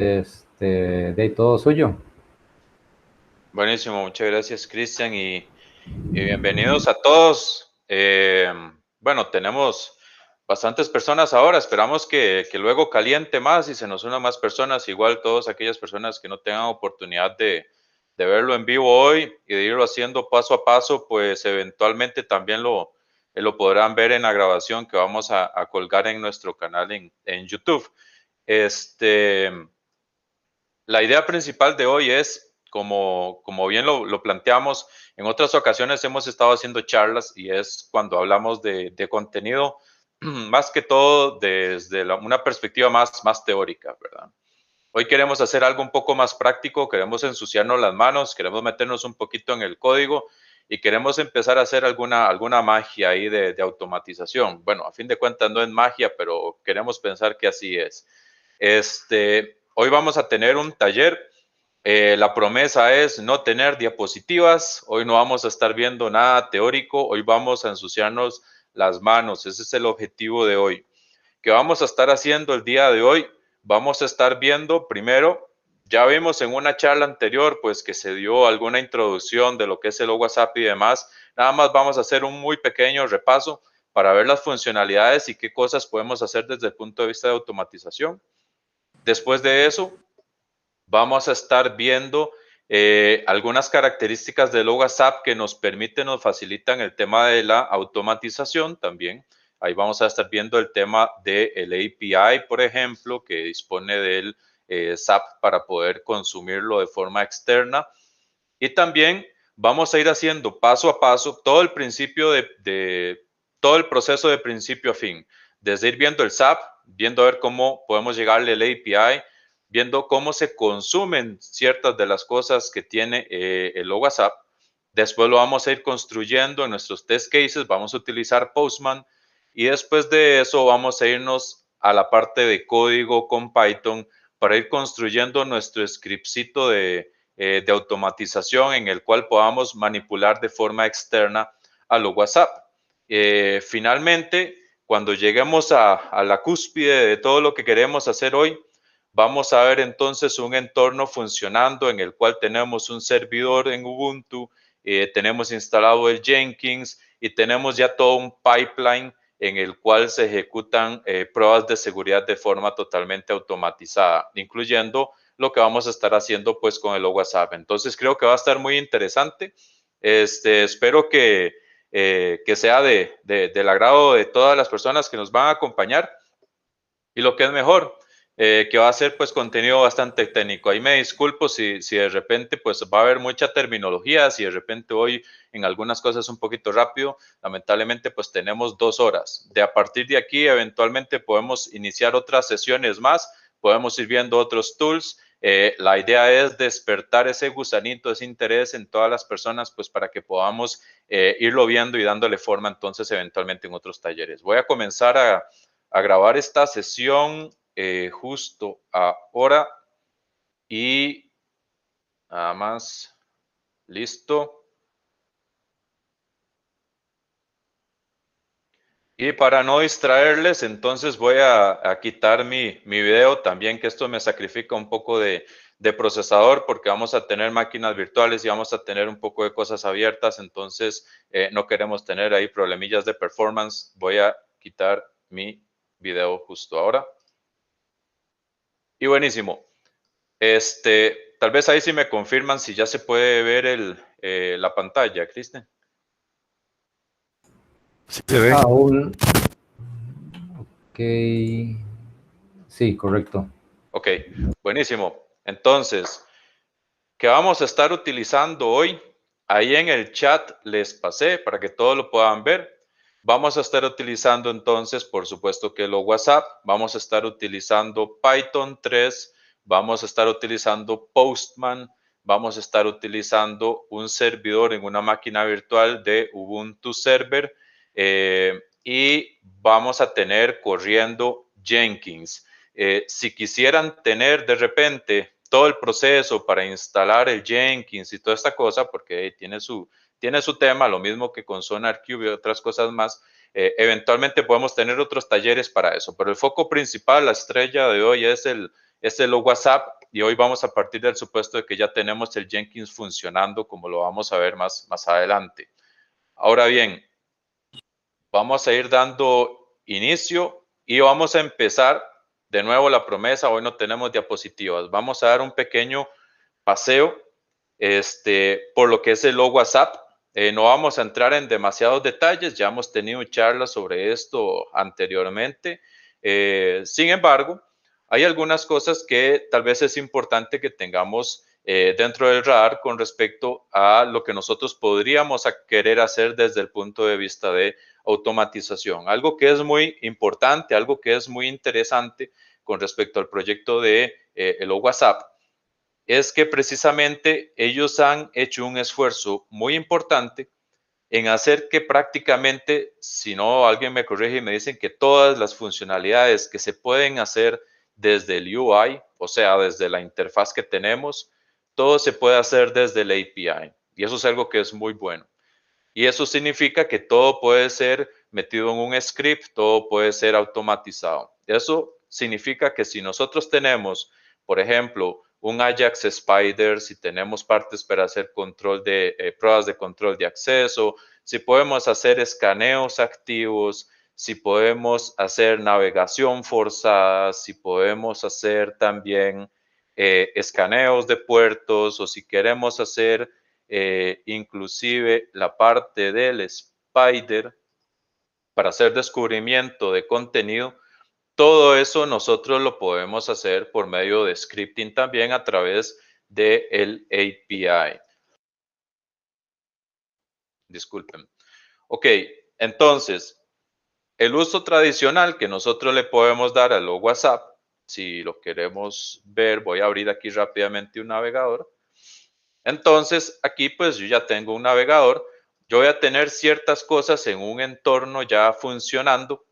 de todo suyo. Buenísimo, muchas gracias, Cristian, y bienvenidos a todos. Bueno, tenemos bastantes personas ahora, esperamos que luego caliente más y se nos unan más personas, igual todas aquellas personas que no tengan oportunidad de verlo en vivo hoy y de irlo haciendo paso a paso, pues eventualmente también lo podrán ver en la grabación que vamos a colgar en nuestro canal en YouTube. Este, la idea principal de hoy es, como bien lo planteamos, en otras ocasiones hemos estado haciendo charlas y es cuando hablamos de contenido, más que todo desde una perspectiva más teórica, ¿verdad? Hoy queremos hacer algo un poco más práctico, queremos ensuciarnos las manos, queremos meternos un poquito en el código y queremos empezar a hacer alguna magia ahí de automatización. Bueno, a fin de cuentas no es magia, pero queremos pensar que así es. Hoy vamos a tener un taller. La promesa es no tener diapositivas. Hoy no vamos a estar viendo nada teórico. Hoy vamos a ensuciarnos las manos. Ese es el objetivo de hoy. ¿Qué vamos a estar haciendo el día de hoy? Vamos a estar viendo primero, ya vimos en una charla anterior, pues que se dio alguna introducción de lo que es el WhatsApp y demás. Nada más vamos a hacer un muy pequeño repaso para ver las funcionalidades y qué cosas podemos hacer desde el punto de vista de automatización. Después de eso, vamos a estar viendo algunas características del WhatsApp que nos permiten, nos facilitan el tema de la automatización también. Ahí vamos a estar viendo el tema del API, por ejemplo, que dispone del SAP para poder consumirlo de forma externa. Y también vamos a ir haciendo paso a paso todo el principio todo el proceso de principio a fin, desde ir viendo el SAP, viendo a ver cómo podemos llegarle al API, viendo cómo se consumen ciertas de las cosas que tiene el WhatsApp. Después lo vamos a ir construyendo en nuestros test cases, vamos a utilizar Postman y después de eso vamos a irnos a la parte de código con Python para ir construyendo nuestro scriptcito de automatización en el cual podamos manipular de forma externa a los WhatsApp. Finalmente, cuando lleguemos a la cúspide de todo lo que queremos hacer hoy, vamos a ver entonces un entorno funcionando en el cual tenemos un servidor en Ubuntu, tenemos instalado el Jenkins y tenemos ya todo un pipeline en el cual se ejecutan pruebas de seguridad de forma totalmente automatizada, incluyendo lo que vamos a estar haciendo pues con el WhatsApp. Entonces creo que va a estar muy interesante. Espero que sea del agrado de todas las personas que nos van a acompañar y lo que es mejor, que va a ser pues contenido bastante técnico. Ahí me disculpo si de repente pues va a haber mucha terminología, si de repente hoy en algunas cosas un poquito rápido, lamentablemente pues tenemos 2 horas. De a partir de aquí eventualmente podemos iniciar otras sesiones más, podemos ir viendo otros tools. La idea es despertar ese gusanito, ese interés en todas las personas, pues para que podamos irlo viendo y dándole forma entonces eventualmente en otros talleres. Voy a comenzar a grabar esta sesión justo ahora y nada más, listo. Y para no distraerles, entonces voy a quitar mi video también, que esto me sacrifica un poco de procesador porque vamos a tener máquinas virtuales y vamos a tener un poco de cosas abiertas, entonces no queremos tener ahí problemillas de performance. Voy a quitar mi video justo ahora. Y buenísimo. Tal vez ahí sí me confirman si ya se puede ver la pantalla, Cristian. Sí se ve. Aún, ok, sí, correcto. Ok, buenísimo. Entonces, ¿qué vamos a estar utilizando hoy? Ahí en el chat les pasé para que todos lo puedan ver. Vamos a estar utilizando entonces, por supuesto que lo WhatsApp, vamos a estar utilizando Python 3, vamos a estar utilizando Postman, vamos a estar utilizando un servidor en una máquina virtual de Ubuntu Server y vamos a tener corriendo Jenkins. Si quisieran tener de repente todo el proceso para instalar el Jenkins y toda esta cosa, porque tiene su tema, lo mismo que con SonarQube y otras cosas más, eventualmente podemos tener otros talleres para eso, pero el foco principal, la estrella de hoy es Este es lo WhatsApp y hoy vamos a partir del supuesto de que ya tenemos el Jenkins funcionando, como lo vamos a ver más adelante. Ahora bien, vamos a ir dando inicio y vamos a empezar de nuevo la promesa. Hoy no tenemos diapositivas. Vamos a dar un pequeño paseo por lo que es el WhatsApp. No vamos a entrar en demasiados detalles, ya hemos tenido charlas sobre esto anteriormente. Sin embargo, hay algunas cosas que tal vez es importante que tengamos dentro del radar con respecto a lo que nosotros podríamos querer hacer desde el punto de vista de automatización. Algo que es muy importante, algo que es muy interesante con respecto al proyecto de el WhatsApp, es que precisamente ellos han hecho un esfuerzo muy importante en hacer que prácticamente, si no alguien me corrige y me dicen que todas las funcionalidades que se pueden hacer desde el UI, o sea, desde la interfaz que tenemos, todo se puede hacer desde el API. Y eso es algo que es muy bueno. Y eso significa que todo puede ser metido en un script, todo puede ser automatizado. Eso significa que si nosotros tenemos, por ejemplo, un Ajax Spider, si tenemos partes para hacer control de pruebas de control de acceso, si podemos hacer escaneos activos, si podemos hacer navegación forzada, si podemos hacer también escaneos de puertos o si queremos hacer inclusive la parte del Spider para hacer descubrimiento de contenido, todo eso nosotros lo podemos hacer por medio de scripting también a través del API. Disculpen. Ok, entonces, el uso tradicional que nosotros le podemos dar a lo WhatsApp, si lo queremos ver, voy a abrir aquí rápidamente un navegador. Entonces, aquí pues yo ya tengo un navegador. Yo voy a tener ciertas cosas en un entorno ya funcionando.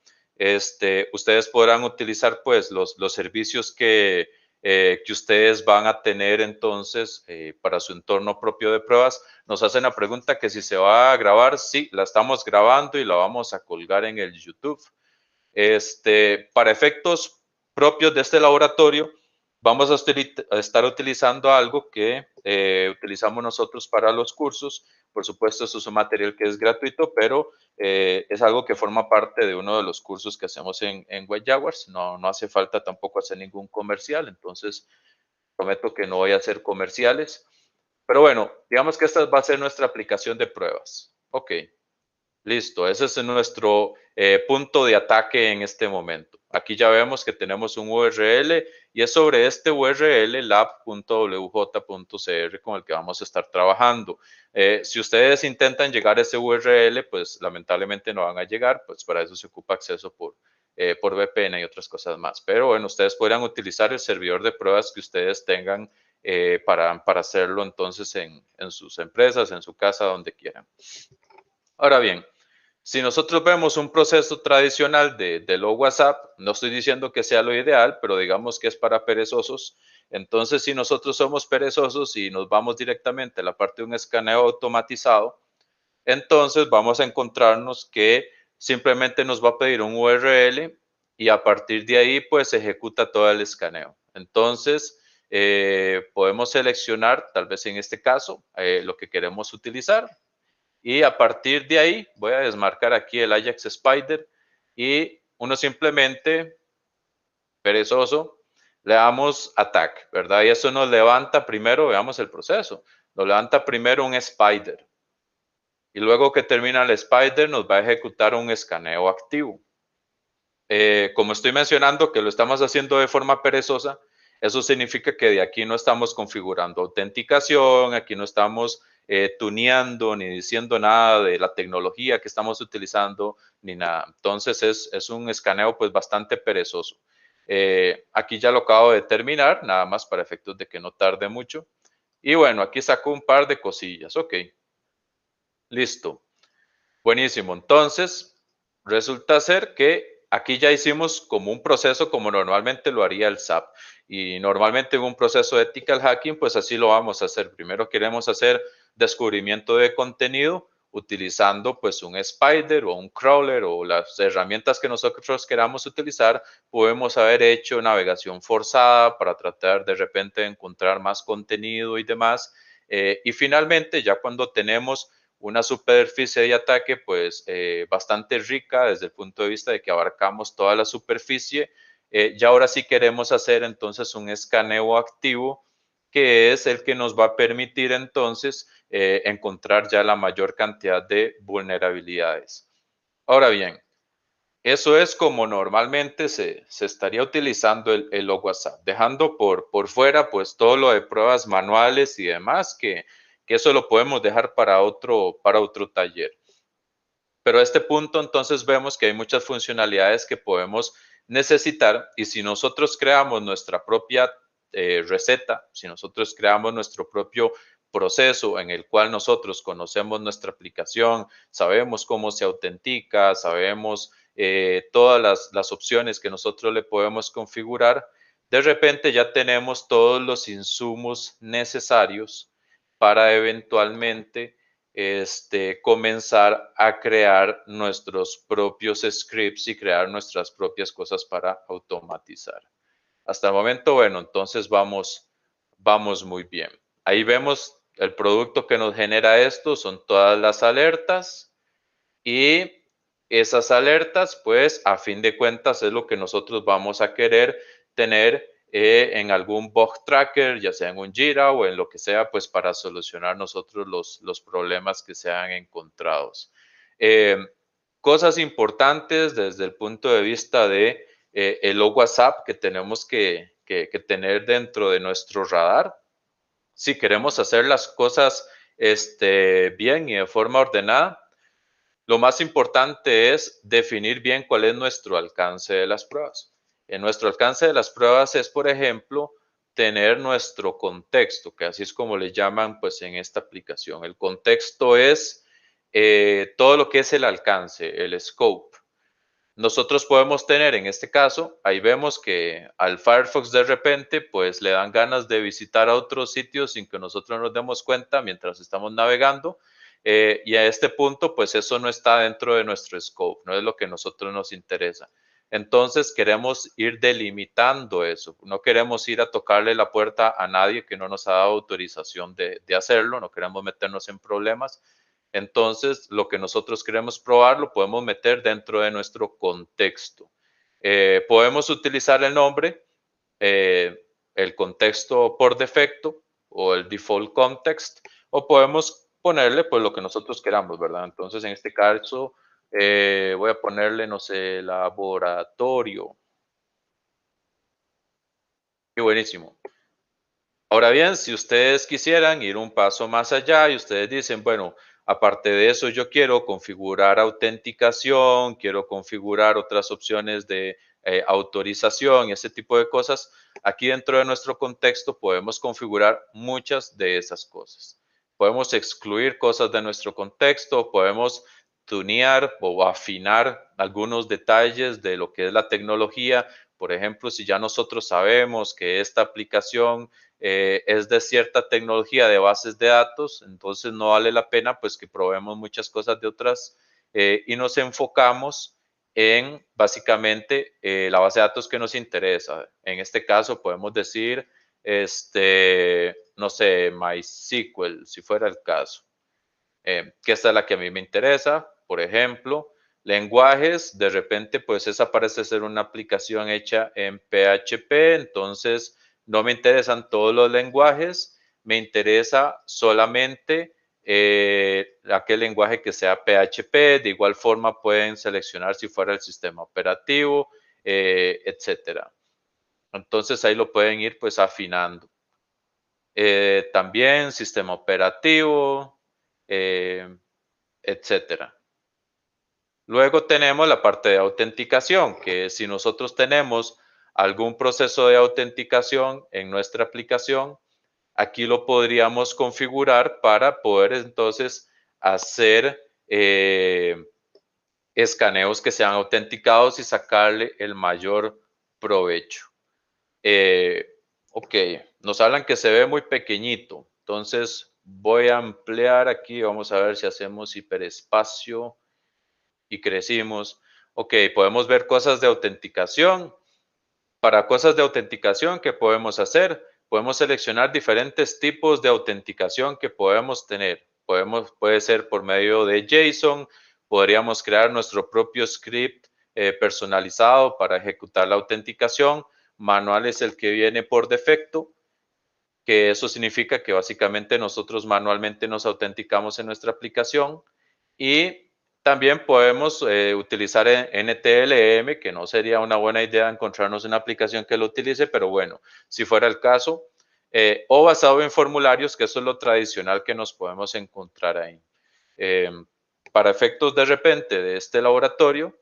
Ustedes podrán utilizar pues los servicios que ustedes van a tener entonces para su entorno propio de pruebas. Nos hacen la pregunta que si se va a grabar. Sí, la estamos grabando y la vamos a colgar en el YouTube. Para efectos propios de este laboratorio, vamos a estar utilizando algo que utilizamos nosotros para los cursos. Por supuesto, esto es un material que es gratuito, pero es algo que forma parte de uno de los cursos que hacemos en Web Jaguars. No hace falta tampoco hacer ningún comercial, entonces prometo que no voy a hacer comerciales. Pero bueno, digamos que esta va a ser nuestra aplicación de pruebas. Ok. Listo, ese es nuestro punto de ataque en este momento. Aquí ya vemos que tenemos un URL y es sobre este URL lab.wj.cr con el que vamos a estar trabajando. Si ustedes intentan llegar a ese URL, pues lamentablemente no van a llegar, pues para eso se ocupa acceso por VPN y otras cosas más. Pero bueno, ustedes podrán utilizar el servidor de pruebas que ustedes tengan para hacerlo entonces en sus empresas, en su casa, donde quieran. Ahora bien, si nosotros vemos un proceso tradicional de lo WhatsApp, no estoy diciendo que sea lo ideal, pero digamos que es para perezosos. Entonces, si nosotros somos perezosos y nos vamos directamente a la parte de un escaneo automatizado, entonces vamos a encontrarnos que simplemente nos va a pedir un URL y a partir de ahí, pues ejecuta todo el escaneo. Entonces, podemos seleccionar, tal vez en este caso, lo que queremos utilizar. Y a partir de ahí voy a desmarcar aquí el Ajax Spider y uno simplemente, perezoso, le damos attack, ¿verdad? Y eso nos levanta primero, veamos el proceso, nos levanta primero un Spider. Y luego que termina el Spider nos va a ejecutar un escaneo activo. Como estoy mencionando que lo estamos haciendo de forma perezosa, eso significa que de aquí no estamos configurando autenticación, aquí no estamos tuneando ni diciendo nada de la tecnología que estamos utilizando ni nada. Entonces es un escaneo pues bastante perezoso. Aquí ya lo acabo de terminar, nada más para efectos de que no tarde mucho. Y bueno, aquí saco un par de cosillas. Ok, listo. Buenísimo. Entonces, resulta ser que aquí ya hicimos como un proceso como normalmente lo haría el SAP. Y normalmente en un proceso de ethical hacking, pues así lo vamos a hacer. Primero queremos hacer descubrimiento de contenido utilizando pues un spider o un crawler o las herramientas que nosotros queramos utilizar, podemos haber hecho navegación forzada para tratar de repente de encontrar más contenido y demás. Y finalmente, ya cuando tenemos una superficie de ataque pues bastante rica desde el punto de vista de que abarcamos toda la superficie, ya ahora sí queremos hacer entonces un escaneo activo, que es el que nos va a permitir entonces encontrar ya la mayor cantidad de vulnerabilidades. Ahora bien, eso es como normalmente se estaría utilizando el WhatsApp, dejando por fuera pues todo lo de pruebas manuales y demás, que eso lo podemos dejar para otro taller. Pero a este punto entonces vemos que hay muchas funcionalidades que podemos necesitar y si nosotros creamos nuestra propia receta, si nosotros creamos nuestro propio proceso en el cual nosotros conocemos nuestra aplicación, sabemos cómo se autentica, sabemos todas las opciones que nosotros le podemos configurar, de repente ya tenemos todos los insumos necesarios para eventualmente comenzar a crear nuestros propios scripts y crear nuestras propias cosas para automatizar. Hasta el momento, bueno, entonces vamos muy bien. Ahí vemos el producto que nos genera esto, son todas las alertas y esas alertas, pues a fin de cuentas es lo que nosotros vamos a querer tener en algún bug tracker, ya sea en un Jira o en lo que sea, pues para solucionar nosotros los problemas que sean encontrados. Cosas importantes desde el punto de vista de el WhatsApp que tenemos que tener dentro de nuestro radar. Si queremos hacer las cosas bien y de forma ordenada, lo más importante es definir bien cuál es nuestro alcance de las pruebas. En nuestro alcance de las pruebas es, por ejemplo, tener nuestro contexto, que así es como le llaman pues en esta aplicación. El contexto es todo lo que es el alcance, el scope. Nosotros podemos tener en este caso, ahí vemos que al Firefox de repente pues le dan ganas de visitar a otros sitios sin que nosotros nos demos cuenta mientras estamos navegando y a este punto pues eso no está dentro de nuestro scope, no es lo que a nosotros nos interesa. Entonces queremos ir delimitando eso, no queremos ir a tocarle la puerta a nadie que no nos ha dado autorización de hacerlo, no queremos meternos en problemas. Entonces, lo que nosotros queremos probar lo podemos meter dentro de nuestro contexto. Podemos utilizar el nombre, el contexto por defecto o el default context, o podemos ponerle pues lo que nosotros queramos, ¿verdad? Entonces, en este caso, voy a ponerle, no sé, laboratorio. Qué buenísimo. Ahora bien, si ustedes quisieran ir un paso más allá y ustedes dicen, bueno, aparte de eso, yo quiero configurar autenticación, quiero configurar otras opciones de autorización y ese tipo de cosas, aquí dentro de nuestro contexto podemos configurar muchas de esas cosas. Podemos excluir cosas de nuestro contexto, podemos tunear o afinar algunos detalles de lo que es la tecnología. Por ejemplo, si ya nosotros sabemos que esta aplicación es de cierta tecnología de bases de datos, entonces no vale la pena pues que probemos muchas cosas de otras y nos enfocamos en básicamente la base de datos que nos interesa. En este caso podemos decir, no sé, MySQL, si fuera el caso, que esta es la que a mí me interesa, por ejemplo. Lenguajes, de repente, pues esa parece ser una aplicación hecha en PHP, entonces no me interesan todos los lenguajes, me interesa solamente aquel lenguaje que sea PHP, de igual forma pueden seleccionar si fuera el sistema operativo, etcétera. Entonces ahí lo pueden ir pues afinando. También sistema operativo, etcétera. Luego tenemos la parte de autenticación, que si nosotros tenemos algún proceso de autenticación en nuestra aplicación, aquí lo podríamos configurar para poder entonces hacer escaneos que sean autenticados y sacarle el mayor provecho. Ok, nos hablan que se ve muy pequeñito, entonces voy a ampliar aquí, vamos a ver si hacemos hiperespacio y crecimos. Ok, podemos ver cosas de autenticación. Para cosas de autenticación, ¿qué podemos hacer? Podemos seleccionar diferentes tipos de autenticación que podemos tener. Puede ser por medio de JSON, podríamos crear nuestro propio script personalizado para ejecutar la autenticación. Manual es el que viene por defecto, que eso significa que básicamente nosotros manualmente nos autenticamos en nuestra aplicación y también podemos utilizar NTLM, que no sería una buena idea encontrarnos una aplicación que lo utilice, pero bueno, si fuera el caso, o basado en formularios, que eso es lo tradicional que nos podemos encontrar ahí. Para efectos de repente de este laboratorio,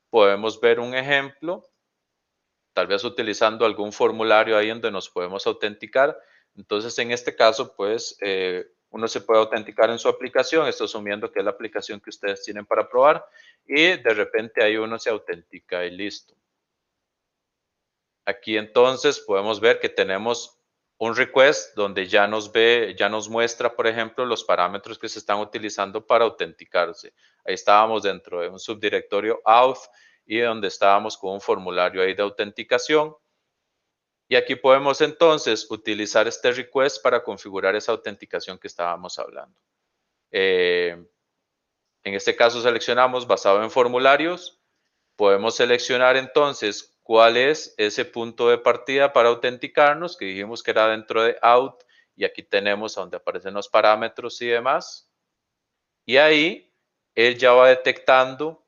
podemos ver un ejemplo, tal vez utilizando algún formulario ahí donde nos podemos autenticar. Entonces, en este caso, pues, uno se puede autenticar en su aplicación, esto asumiendo que es la aplicación que ustedes tienen para probar, y de repente ahí uno se autentica y listo. Aquí entonces podemos ver que tenemos un request donde ya nos muestra, por ejemplo, los parámetros que se están utilizando para autenticarse. Ahí estábamos dentro de un subdirectorio auth y donde estábamos con un formulario ahí de autenticación. Y aquí podemos entonces utilizar este request para configurar esa autenticación que estábamos hablando. En este caso seleccionamos basado en formularios. Podemos seleccionar entonces cuál es ese punto de partida para autenticarnos, que dijimos que era dentro de out, y aquí tenemos donde aparecen los parámetros y demás. Y ahí él ya va detectando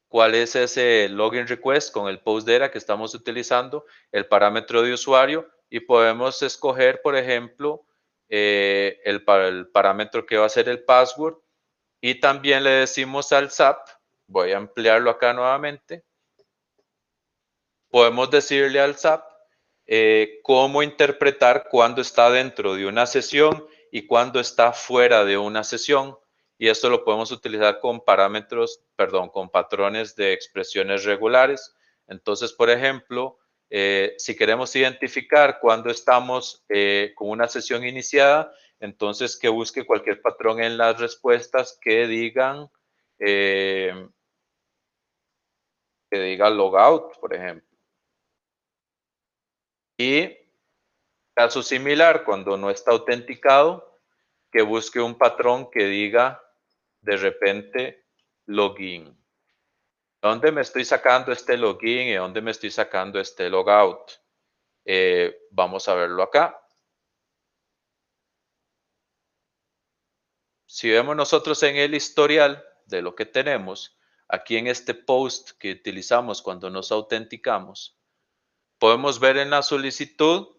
cuál es ese login request con el post data que estamos utilizando, el parámetro de usuario, y podemos escoger, por ejemplo, el parámetro que va a ser el password, y también le decimos al SAP, voy a ampliarlo acá nuevamente, podemos decirle al SAP cómo interpretar cuando está dentro de una sesión y cuando está fuera de una sesión. Y esto lo podemos utilizar con con patrones de expresiones regulares. Entonces, por ejemplo, si queremos identificar cuando estamos con una sesión iniciada, entonces que busque cualquier patrón en las respuestas eh, que diga logout, por ejemplo. Y caso similar, cuando no está autenticado, que busque un patrón que diga de repente login. ¿Dónde me estoy sacando este login y dónde me estoy sacando este logout? Vamos a verlo acá. Si vemos nosotros en el historial de lo que tenemos, aquí en este post que utilizamos cuando nos autenticamos, podemos ver en la solicitud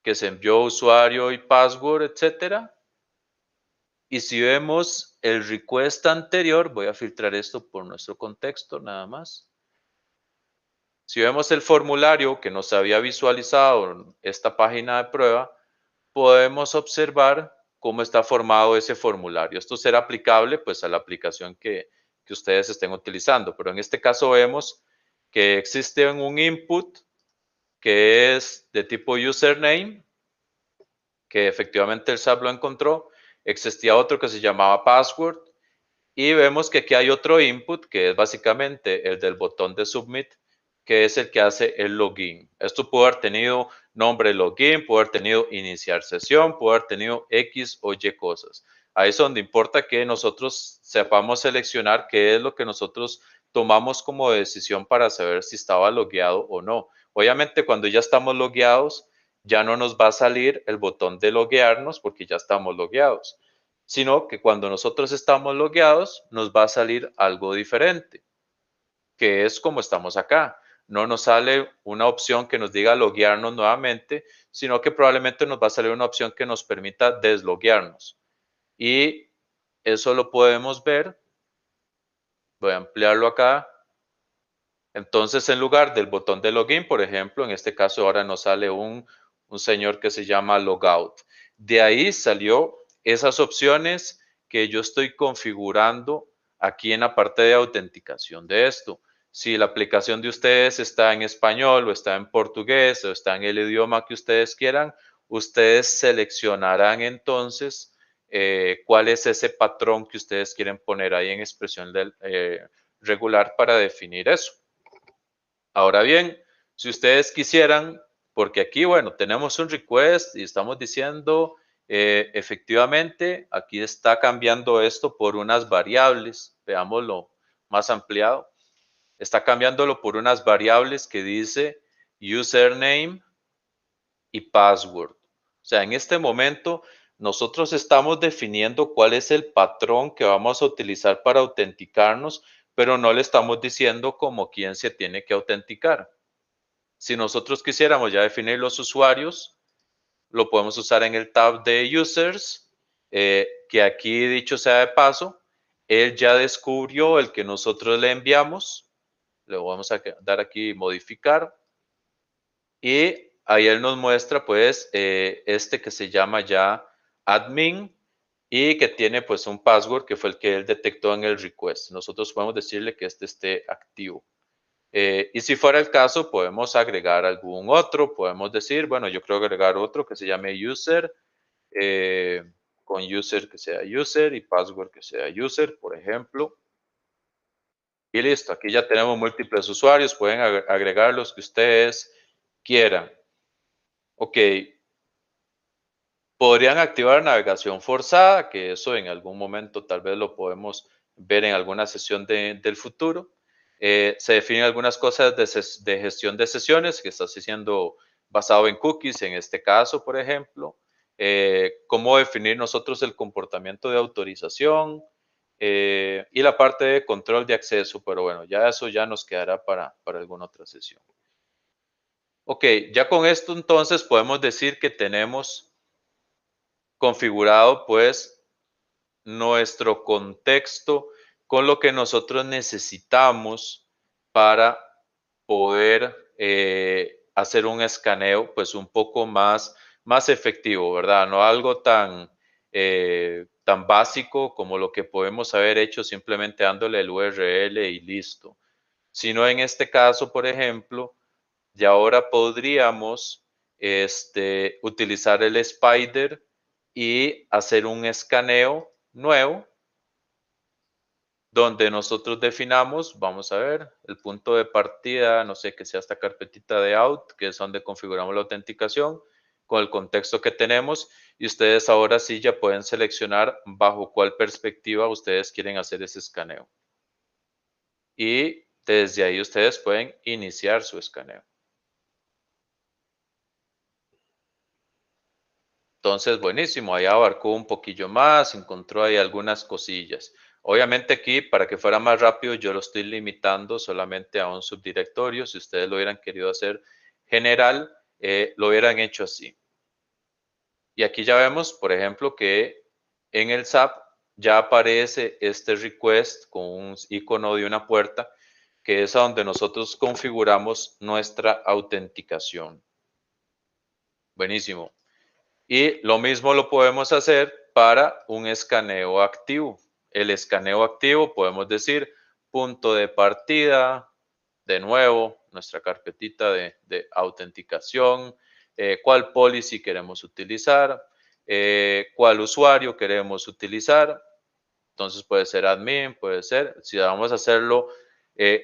que se envió usuario y password, etcétera. Y si vemos el request anterior, voy a filtrar esto por nuestro contexto nada más. Si vemos el formulario que nos había visualizado en esta página de prueba, podemos observar cómo está formado ese formulario. Esto será aplicable pues a la aplicación que ustedes estén utilizando, pero en este caso vemos que existe un input que es de tipo username, que efectivamente el SAP lo encontró. Existía otro que se llamaba password. Y vemos que aquí hay otro input que es básicamente el del botón de submit, que es el que hace el login. Esto puede haber tenido nombre login, puede haber tenido iniciar sesión, puede haber tenido X o Y cosas. Ahí es donde importa que nosotros sepamos seleccionar qué es lo que nosotros tomamos como decisión para saber si estaba logueado o no. Obviamente cuando ya estamos logueados, ya no nos va a salir el botón de loguearnos porque ya estamos logueados, sino que cuando nosotros estamos logueados nos va a salir algo diferente, que es como estamos acá. No nos sale una opción que nos diga loguearnos nuevamente, sino que probablemente nos va a salir una opción que nos permita desloguearnos. Y eso lo podemos ver. Voy a ampliarlo acá. Entonces, en lugar del botón de login, por ejemplo, en este caso ahora nos sale un señor que se llama logout. De ahí salió esas opciones que yo estoy configurando aquí en la parte de autenticación de esto. Si la aplicación de ustedes está en español o está en portugués o está en el idioma que ustedes quieran, ustedes seleccionarán entonces cuál es ese patrón que ustedes quieren poner ahí en expresión regular para definir eso. Ahora bien, si ustedes quisieran, porque aquí, bueno, tenemos un request y estamos diciendo, efectivamente, aquí está cambiando esto por unas variables, veámoslo más ampliado, está cambiándolo por unas variables que dice username y password. O sea, en este momento nosotros estamos definiendo cuál es el patrón que vamos a utilizar para autenticarnos, pero no le estamos diciendo como quién se tiene que autenticar. Si nosotros quisiéramos ya definir los usuarios, lo podemos usar en el tab de users, que aquí, dicho sea de paso, él ya descubrió el que nosotros le enviamos. Le vamos a dar aquí modificar. Y ahí él nos muestra pues este que se llama ya admin y que tiene pues un password que fue el que él detectó en el request. Nosotros podemos decirle que este esté activo. Y si fuera el caso, podemos agregar algún otro. Podemos decir, bueno, yo quiero agregar otro que se llame user, con user que sea user y password que sea user, por ejemplo. Y listo, aquí ya tenemos múltiples usuarios. Pueden agregar los que ustedes quieran. Ok, podrían activar navegación forzada, que eso en algún momento tal vez lo podemos ver en alguna sesión del futuro. Se definen algunas cosas de gestión de sesiones que está siendo basado en cookies, en este caso, por ejemplo. Cómo definir nosotros el comportamiento de autorización y la parte de control de acceso, pero bueno, ya eso ya nos quedará para alguna otra sesión. Ok, ya con esto entonces podemos decir que tenemos configurado pues nuestro contexto con lo que nosotros necesitamos para poder hacer un escaneo pues un poco más efectivo, ¿verdad? No algo tan básico como lo que podemos haber hecho simplemente dándole el URL y listo, sino en este caso, por ejemplo, y ahora podríamos utilizar el spider y hacer un escaneo nuevo donde nosotros definamos, vamos a ver, el punto de partida, no sé, que sea esta carpetita de out, que es donde configuramos la autenticación con el contexto que tenemos y ustedes ahora sí ya pueden seleccionar bajo cuál perspectiva ustedes quieren hacer ese escaneo. Y desde ahí ustedes pueden iniciar su escaneo. Entonces, buenísimo, ahí abarcó un poquillo más, encontró ahí algunas cosillas. Obviamente aquí, para que fuera más rápido, yo lo estoy limitando solamente a un subdirectorio. Si ustedes lo hubieran querido hacer general, lo hubieran hecho así. Y aquí ya vemos, por ejemplo, que en el SAP ya aparece este request con un icono de una puerta, que es a donde nosotros configuramos nuestra autenticación. Buenísimo. Y lo mismo lo podemos hacer para un escaneo activo. El escaneo activo podemos decir punto de partida, de nuevo, nuestra carpetita de autenticación, cuál policy queremos utilizar, cuál usuario queremos utilizar. Entonces puede ser admin, puede ser, si vamos a hacerlo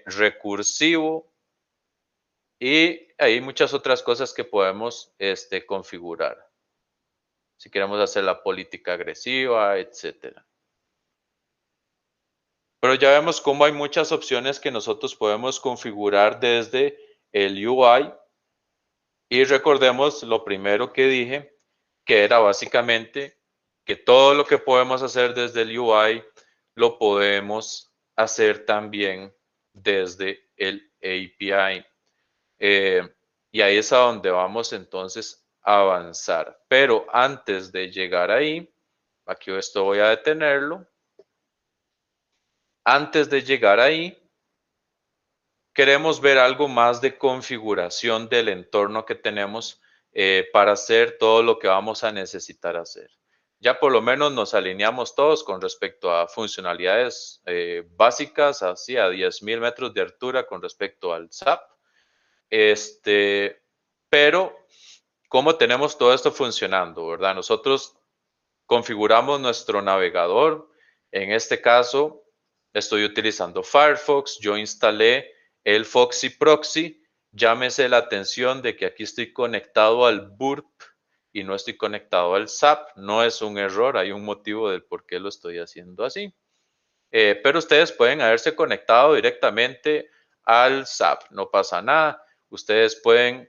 recursivo y hay muchas otras cosas que podemos configurar. Si queremos hacer la política agresiva, etcétera. Pero ya vemos cómo hay muchas opciones que nosotros podemos configurar desde el UI. Y recordemos lo primero que dije, que era básicamente que todo lo que podemos hacer desde el UI lo podemos hacer también desde el API. Y ahí es a donde vamos entonces a avanzar. Pero antes de llegar ahí, aquí esto voy a detenerlo. Antes de llegar ahí, queremos ver algo más de configuración del entorno que tenemos para hacer todo lo que vamos a necesitar hacer. Ya por lo menos nos alineamos todos con respecto a funcionalidades básicas, así a 10.000 metros de altura con respecto al SAP. Pero ¿Cómo tenemos todo esto funcionando, verdad? Nosotros configuramos nuestro navegador. En este caso, estoy utilizando Firefox. Yo instalé el Foxy Proxy. Llámese la atención de que aquí estoy conectado al Burp y no estoy conectado al SAP. No es un error, hay un motivo del por qué lo estoy haciendo así. Pero ustedes pueden haberse conectado directamente al SAP, no pasa nada. Ustedes pueden,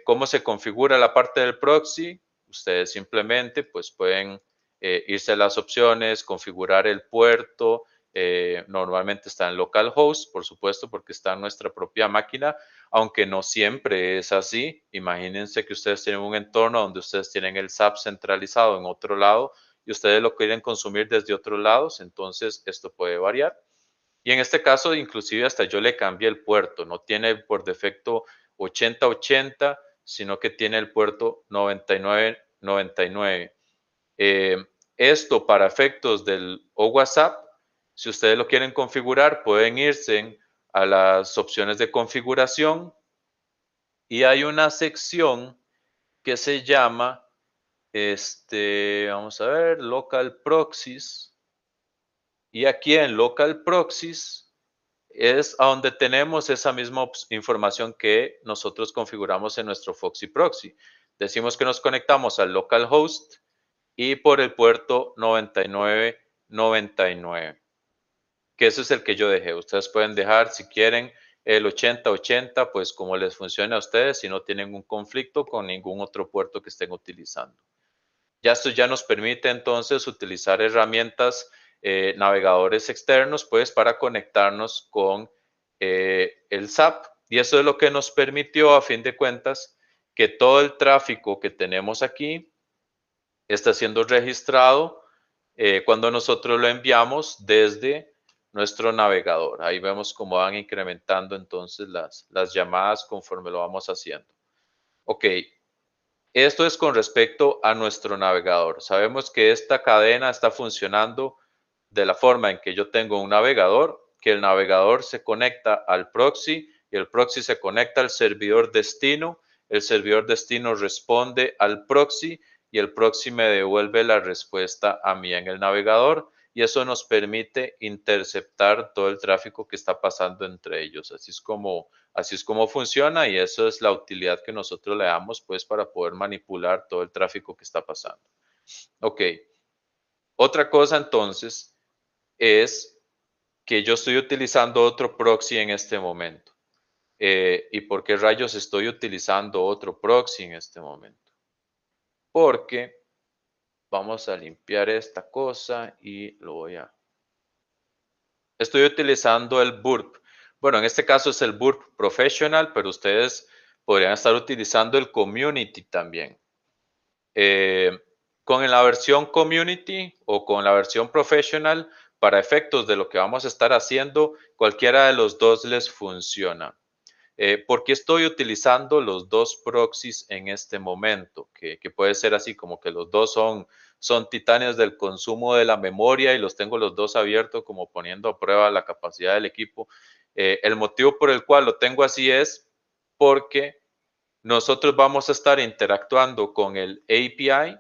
¿cómo se configura la parte del proxy? Ustedes simplemente pues pueden irse a las opciones, configurar el puerto. Normalmente está en localhost, por supuesto, porque está en nuestra propia máquina, aunque no siempre es así. Imagínense que ustedes tienen un entorno donde ustedes tienen el SAP centralizado en otro lado y ustedes lo quieren consumir desde otros lados, entonces esto puede variar. Y en este caso, inclusive hasta yo le cambié el puerto, no tiene por defecto 8080, sino que tiene el puerto 9999. Esto para efectos del WhatsApp, si ustedes lo quieren configurar, pueden irse a las opciones de configuración y hay una sección que se llama, vamos a ver, Local Proxies. Y aquí en Local Proxies es a donde tenemos esa misma información que nosotros configuramos en nuestro Foxy Proxy. Decimos que nos conectamos al localhost y por el puerto 9999, que ese es el que yo dejé. Ustedes pueden dejar, si quieren, el 8080, pues como les funcione a ustedes, si no tienen un conflicto con ningún otro puerto que estén utilizando. Ya esto ya nos permite entonces utilizar herramientas, navegadores externos, pues para conectarnos con el SAP. Y eso es lo que nos permitió, a fin de cuentas, que todo el tráfico que tenemos aquí está siendo registrado cuando nosotros lo enviamos desde nuestro navegador. Ahí vemos cómo van incrementando entonces las llamadas conforme lo vamos haciendo. Ok, esto es con respecto a nuestro navegador. Sabemos que esta cadena está funcionando de la forma en que yo tengo un navegador, que el navegador se conecta al proxy y el proxy se conecta al servidor destino. El servidor destino responde al proxy y el proxy me devuelve la respuesta a mí en el navegador y eso nos permite interceptar todo el tráfico que está pasando entre ellos. Así es como funciona y eso es la utilidad que nosotros le damos pues para poder manipular todo el tráfico que está pasando. Ok. Otra cosa entonces es que yo estoy utilizando otro proxy en este momento. ¿Y por qué rayos estoy utilizando otro proxy en este momento? Porque vamos a limpiar esta cosa y lo voy a... Estoy utilizando el Burp. Bueno, en este caso es el Burp Professional, pero ustedes podrían estar utilizando el Community también. Con la versión Community o con la versión Professional, para efectos de lo que vamos a estar haciendo, cualquiera de los dos les funciona. ¿Por qué estoy utilizando los dos proxies en este momento? Que puede ser así como que los dos son titanes del consumo de la memoria y los tengo los dos abiertos como poniendo a prueba la capacidad del equipo. El motivo por el cual lo tengo así es porque nosotros vamos a estar interactuando con el API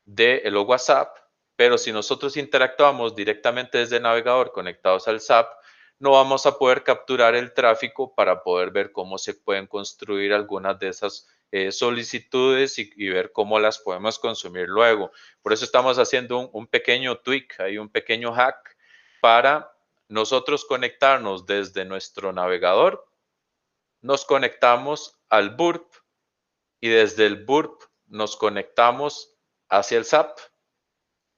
del WhatsApp, pero si nosotros interactuamos directamente desde el navegador conectados al SAP, no vamos a poder capturar el tráfico para poder ver cómo se pueden construir algunas de esas solicitudes y ver cómo las podemos consumir luego. Por eso estamos haciendo un pequeño tweak, hay un pequeño hack para nosotros conectarnos desde nuestro navegador. Nos conectamos al Burp y desde el Burp nos conectamos hacia el SAP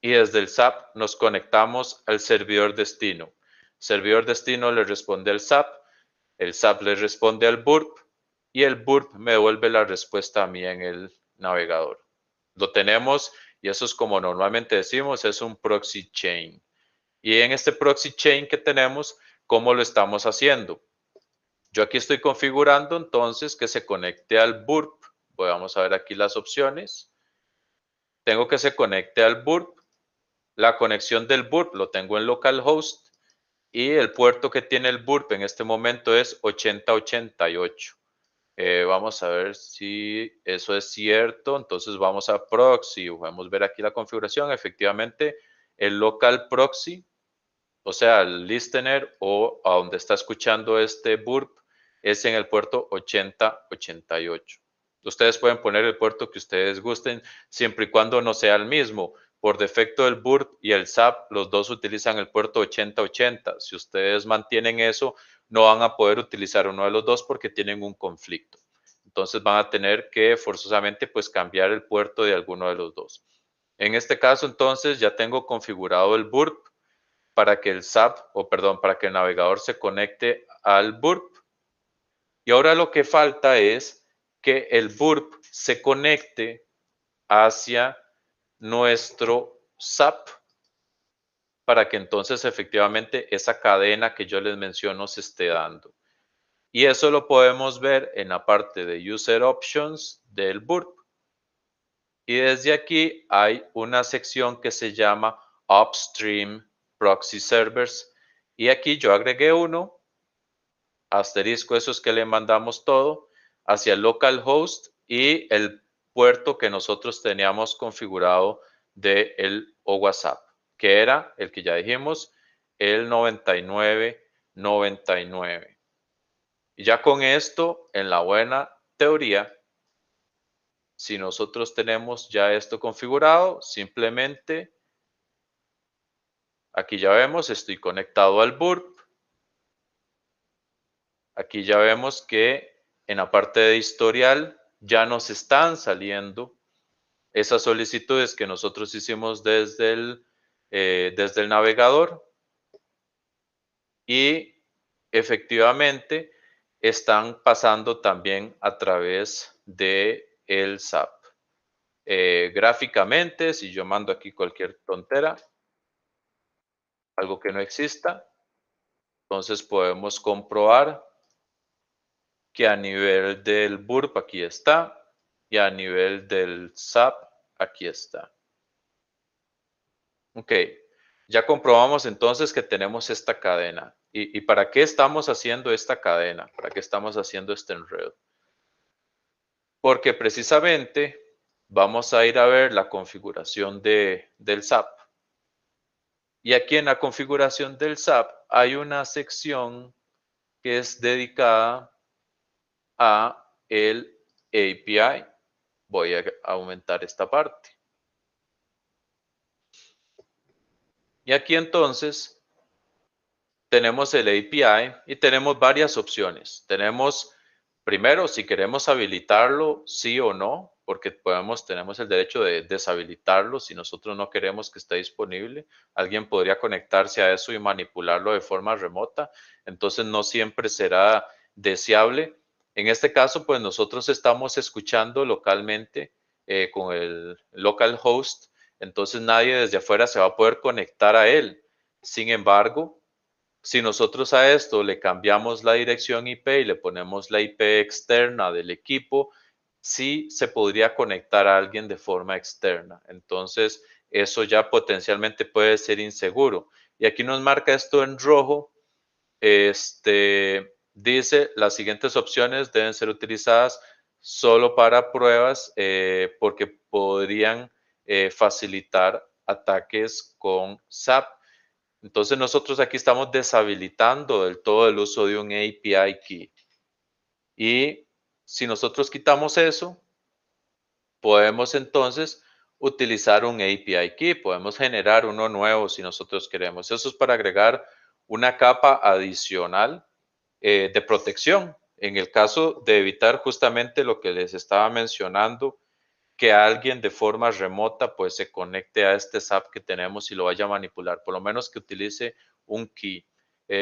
y desde el SAP nos conectamos al servidor destino. El servidor destino le responde al SAP, el SAP le responde al Burp y el Burp me devuelve la respuesta a mí en el navegador. Lo tenemos y eso es como normalmente decimos, es un proxy chain. Y en este proxy chain que tenemos, ¿cómo lo estamos haciendo? Yo aquí estoy configurando entonces que se conecte al Burp. Vamos a ver aquí las opciones. Tengo que se conecte al Burp. La conexión del Burp lo tengo en localhost y el puerto que tiene el Burp en este momento es 8088. Vamos a ver si eso es cierto. Entonces vamos a proxy. Podemos ver aquí la configuración. Efectivamente, el local proxy, o sea, el listener o a donde está escuchando este burp, es en el puerto 8088. Ustedes pueden poner el puerto que ustedes gusten, siempre y cuando no sea el mismo. Por defecto, el burp y el SAP, los dos utilizan el puerto 8080. Si ustedes mantienen eso, no van a poder utilizar uno de los dos porque tienen un conflicto. Entonces van a tener que forzosamente pues cambiar el puerto de alguno de los dos. En este caso, entonces, ya tengo configurado el burp para que el SAP, o perdón, para que el navegador se conecte al burp. Y ahora lo que falta es que el burp se conecte hacia nuestro SAP para que entonces efectivamente esa cadena que yo les menciono se esté dando. Y eso lo podemos ver en la parte de User Options del burp. Y desde aquí hay una sección que se llama Upstream Proxy Servers. Y aquí yo agregué uno, asterisco, eso es que le mandamos todo hacia el localhost y el puerto que nosotros teníamos configurado de el WhatsApp, que era el que ya dijimos, el 9999. Y ya con esto, en la buena teoría, si nosotros tenemos ya esto configurado, simplemente aquí ya vemos, estoy conectado al burp. Aquí ya vemos que en la parte de historial ya nos están saliendo esas solicitudes que nosotros hicimos desde el navegador y efectivamente están pasando también a través de el SAP. Gráficamente, si yo mando aquí cualquier tontera, algo que no exista, entonces podemos comprobar que a nivel del burp aquí está y a nivel del SAP aquí está. Ok, ya comprobamos entonces que tenemos esta cadena. ¿Y para qué estamos haciendo esta cadena? ¿Para qué estamos haciendo este enredo? Porque precisamente vamos a ir a ver la configuración del SAP. Y aquí en la configuración del SAP hay una sección que es dedicada a el API. Voy a aumentar esta parte. Y aquí entonces tenemos el API y tenemos varias opciones. Tenemos, primero, si queremos habilitarlo, sí o no, porque tenemos el derecho de deshabilitarlo si nosotros no queremos que esté disponible. Alguien podría conectarse a eso y manipularlo de forma remota. Entonces no siempre será deseable. En este caso, pues nosotros estamos escuchando localmente con el local host. Entonces nadie desde afuera se va a poder conectar a él. Sin embargo, si nosotros a esto le cambiamos la dirección IP y le ponemos la IP externa del equipo, sí se podría conectar a alguien de forma externa. Entonces, eso ya potencialmente puede ser inseguro. Y aquí nos marca esto en rojo. Dice, las siguientes opciones deben ser utilizadas solo para pruebas porque podrían facilitar ataques con SAP. Entonces nosotros aquí estamos deshabilitando del todo el uso de un API key. Y si nosotros quitamos eso, podemos entonces utilizar un API key. Podemos generar uno nuevo si nosotros queremos. Eso es para agregar una capa adicional de protección. En el caso de evitar justamente lo que les estaba mencionando, que alguien de forma remota pues se conecte a este SAP que tenemos y lo vaya a manipular, por lo menos que utilice un key.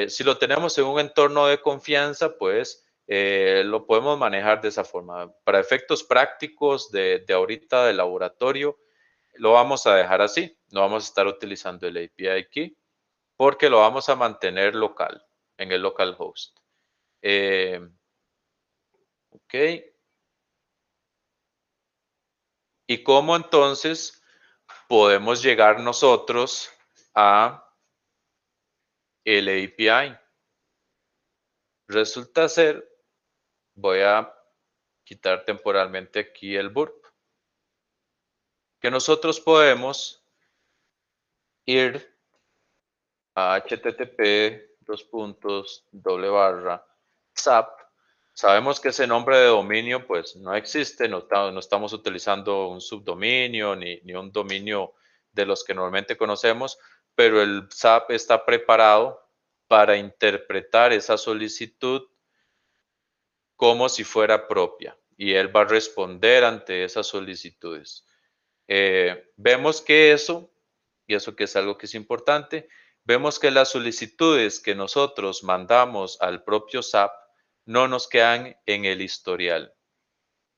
Si lo tenemos en un entorno de confianza, pues lo podemos manejar de esa forma. Para efectos prácticos de ahorita de laboratorio, lo vamos a dejar así. No vamos a estar utilizando el API key porque lo vamos a mantener local, en el localhost. Ok. ¿Y cómo entonces podemos llegar nosotros a el API? Resulta ser, voy a quitar temporalmente aquí el burp. Que nosotros podemos ir a http://sap. Sabemos que ese nombre de dominio pues no existe, no estamos utilizando un subdominio ni un dominio de los que normalmente conocemos, pero el SAP está preparado para interpretar esa solicitud como si fuera propia y él va a responder ante esas solicitudes. Vemos que eso, y eso que es algo que es importante, vemos que las solicitudes que nosotros mandamos al propio SAP no nos quedan en el historial.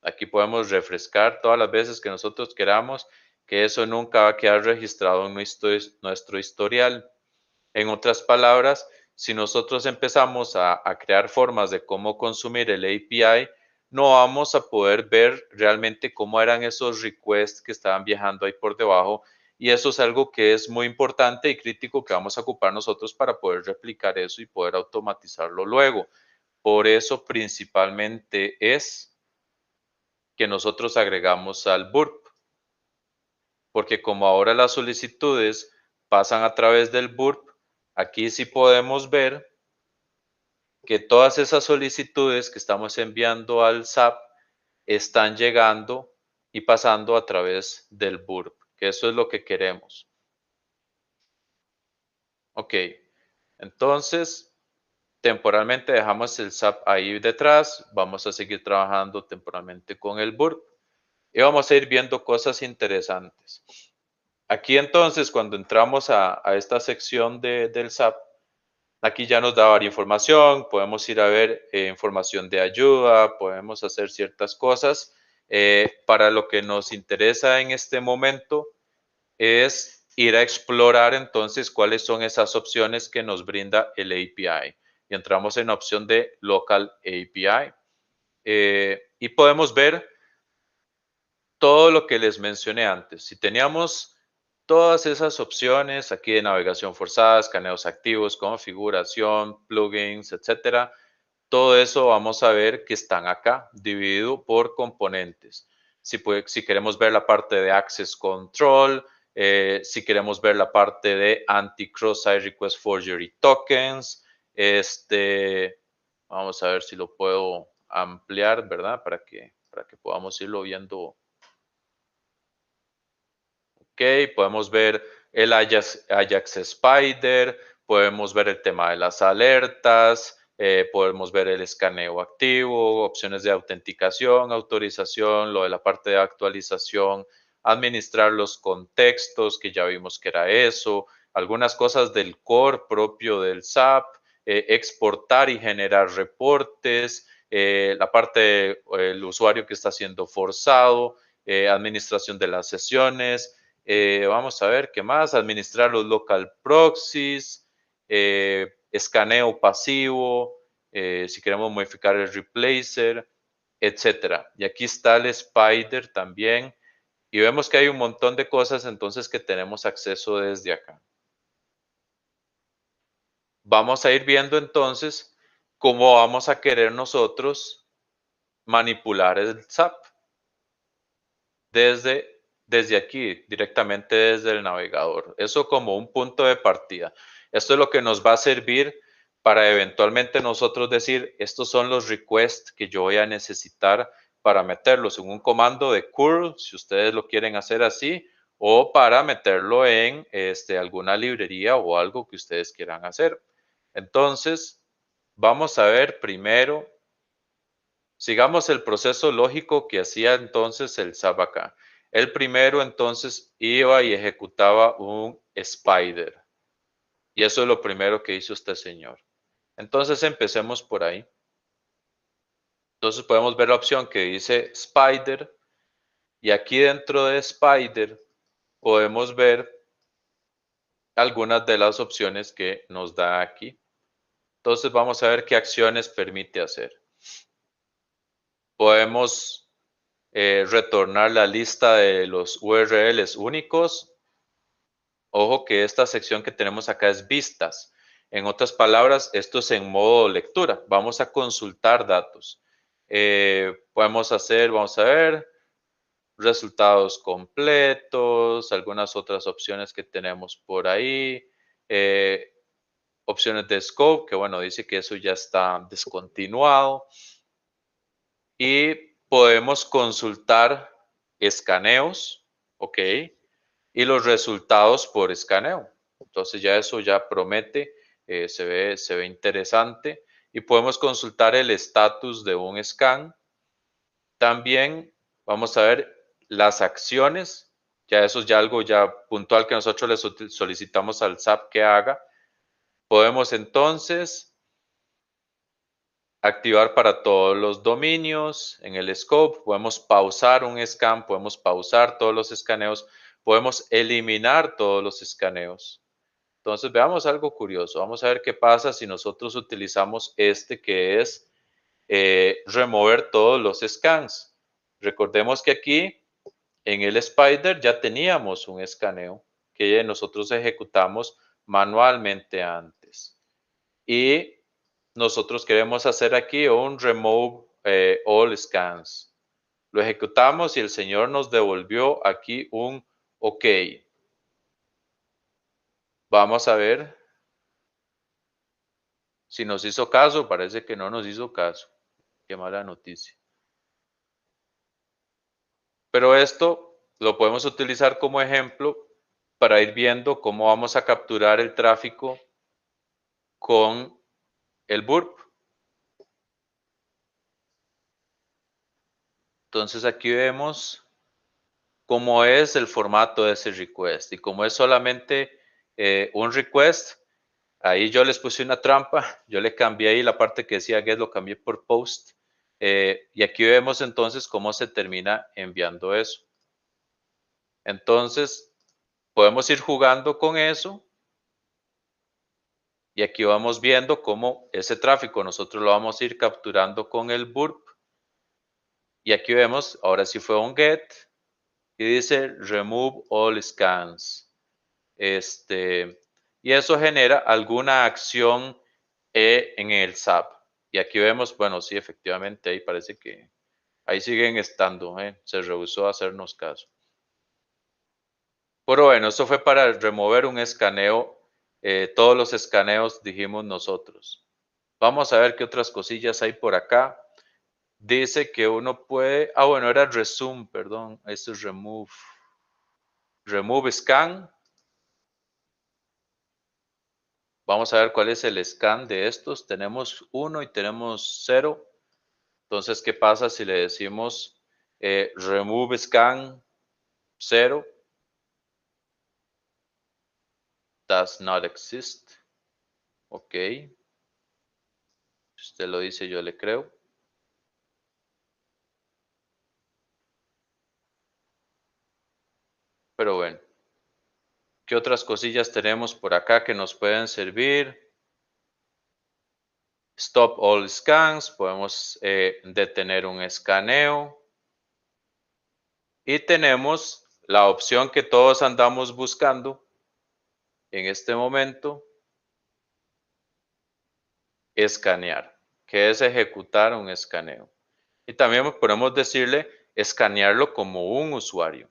Aquí podemos refrescar todas las veces que nosotros queramos, que eso nunca va a quedar registrado en nuestro historial. En otras palabras, si nosotros empezamos a crear formas de cómo consumir el API, no vamos a poder ver realmente cómo eran esos requests que estaban viajando ahí por debajo. Y eso es algo que es muy importante y crítico que vamos a ocupar nosotros para poder replicar eso y poder automatizarlo luego. Por eso principalmente es que nosotros agregamos al burp. Porque como ahora las solicitudes pasan a través del burp, aquí sí podemos ver que todas esas solicitudes que estamos enviando al SAP están llegando y pasando a través del burp, que eso es lo que queremos. Ok, entonces temporalmente dejamos el SAP ahí detrás, vamos a seguir trabajando temporalmente con el burp y vamos a ir viendo cosas interesantes. Aquí entonces, cuando entramos a esta sección del SAP, aquí ya nos da varias información, podemos ir a ver información de ayuda, podemos hacer ciertas cosas. Para lo que nos interesa en este momento es ir a explorar entonces cuáles son esas opciones que nos brinda el API. Y entramos en la opción de Local API. Y podemos ver todo lo que les mencioné antes. Si teníamos todas esas opciones aquí de navegación forzada, escaneos activos, configuración, plugins, etcétera, todo eso vamos a ver que están acá, dividido por componentes. Si queremos ver la parte de Access Control, si queremos ver la parte de Anti-Cross-Site Request Forgery Tokens, vamos a ver si lo puedo ampliar, ¿verdad? Para que podamos irlo viendo. Ok, podemos ver el Ajax Spider, podemos ver el tema de las alertas, podemos ver el escaneo activo, opciones de autenticación, autorización, lo de la parte de actualización, administrar los contextos, que ya vimos que era eso, algunas cosas del core propio del SAP, exportar y generar reportes, la parte del usuario que está siendo forzado, administración de las sesiones. Vamos a ver qué más. Administrar los local proxies, escaneo pasivo, si queremos modificar el replacer, etcétera. Y aquí está el Spider también. Y vemos que hay un montón de cosas entonces que tenemos acceso desde acá. Vamos a ir viendo entonces cómo vamos a querer nosotros manipular el SAP desde aquí, directamente desde el navegador. Eso como un punto de partida. Esto es lo que nos va a servir para eventualmente nosotros decir, estos son los requests que yo voy a necesitar para meterlos en un comando de curl, si ustedes lo quieren hacer así, o para meterlo en alguna librería o algo que ustedes quieran hacer. Entonces, vamos a ver primero, sigamos el proceso lógico que hacía entonces el SAP acá. El primero entonces iba y ejecutaba un spider. Y eso es lo primero que hizo este señor. Entonces empecemos por ahí. Entonces podemos ver la opción que dice spider. Y aquí dentro de spider podemos ver algunas de las opciones que nos da aquí. Entonces vamos a ver qué acciones permite hacer. Podemos retornar la lista de los URLs únicos. Ojo que esta sección que tenemos acá es vistas. En otras palabras, esto es en modo lectura. Vamos a consultar datos. Podemos hacer, vamos a ver, resultados completos, algunas otras opciones que tenemos por ahí. Opciones de scope, que bueno, dice que eso ya está descontinuado. Y podemos consultar escaneos, ¿ok? Y los resultados por escaneo. Entonces ya eso ya promete, se ve interesante. Y podemos consultar el estatus de un scan. También vamos a ver las acciones. Ya eso es ya algo ya puntual que nosotros le solicitamos al SAP que haga. Podemos entonces activar para todos los dominios en el scope. Podemos pausar un scan, podemos pausar todos los escaneos, podemos eliminar todos los escaneos. Entonces veamos algo curioso. Vamos a ver qué pasa si nosotros utilizamos este que es remover todos los scans. Recordemos que aquí en el Spider ya teníamos un escaneo que nosotros ejecutamos manualmente antes. Y nosotros queremos hacer aquí un remove all scans. Lo ejecutamos y el señor nos devolvió aquí un OK. Vamos a ver si nos hizo caso. Parece que no nos hizo caso. Qué mala noticia. Pero esto lo podemos utilizar como ejemplo para ir viendo cómo vamos a capturar el tráfico con el burp. Entonces aquí vemos cómo es el formato de ese request y como es solamente un request, ahí yo les puse una trampa, yo le cambié ahí la parte que decía get, lo cambié por post y aquí vemos entonces cómo se termina enviando eso. Entonces podemos ir jugando con eso y aquí vamos viendo cómo ese tráfico nosotros lo vamos a ir capturando con el burp y aquí vemos, ahora sí fue un get y dice remove all scans. Y eso genera alguna acción en el SAP. Y aquí vemos, bueno, sí, efectivamente, ahí parece que ahí siguen estando, se rehusó a hacernos caso. Pero bueno, esto fue para remover un escaneo, todos los escaneos dijimos nosotros. Vamos a ver qué otras cosillas hay por acá. Dice que uno puede, bueno, era resume, perdón, esto es remove. Remove scan. Vamos a ver cuál es el scan de estos. Tenemos 1 y tenemos 0. Entonces, ¿qué pasa si le decimos remove scan 0? Does not exist. Ok. Si usted lo dice, yo le creo. Pero bueno. ¿Qué otras cosillas tenemos por acá que nos pueden servir? Stop all scans. Podemos detener un escaneo. Y tenemos la opción que todos andamos buscando en este momento. Escanear, que es ejecutar un escaneo. Y también podemos decirle escanearlo como un usuario.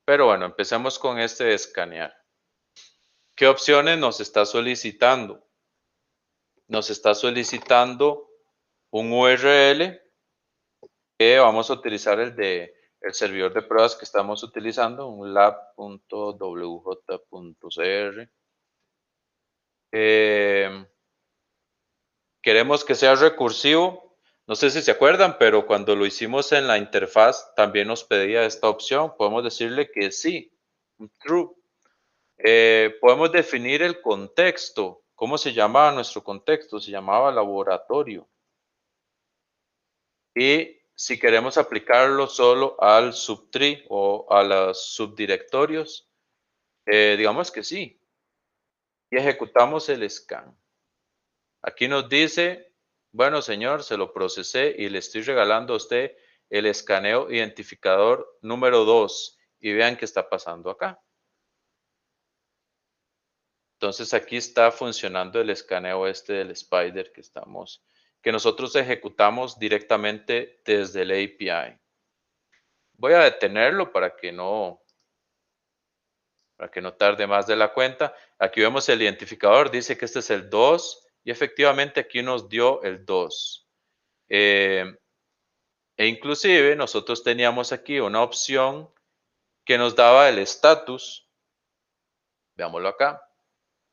Pero bueno, empecemos con este de escanear. ¿Qué opciones nos está solicitando? Nos está solicitando un URL que vamos a utilizar el servidor de pruebas que estamos utilizando, un lab.wj.cr. Queremos que sea recursivo. No sé si se acuerdan, pero cuando lo hicimos en la interfaz también nos pedía esta opción. Podemos decirle que sí, true. Podemos definir el contexto. ¿Cómo se llamaba nuestro contexto? Se llamaba laboratorio. Y si queremos aplicarlo solo al subtree o a los subdirectorios, digamos que sí. Y ejecutamos el scan. Aquí nos dice, bueno, señor, se lo procesé y le estoy regalando a usted el escaneo identificador número 2. Y vean qué está pasando acá. Entonces aquí está funcionando el escaneo este del Spider que que nosotros ejecutamos directamente desde el API. Voy a detenerlo para que no tarde más de la cuenta. Aquí vemos el identificador, dice que este es el 2 y efectivamente aquí nos dio el 2. E inclusive nosotros teníamos aquí una opción que nos daba el estatus. Veámoslo acá.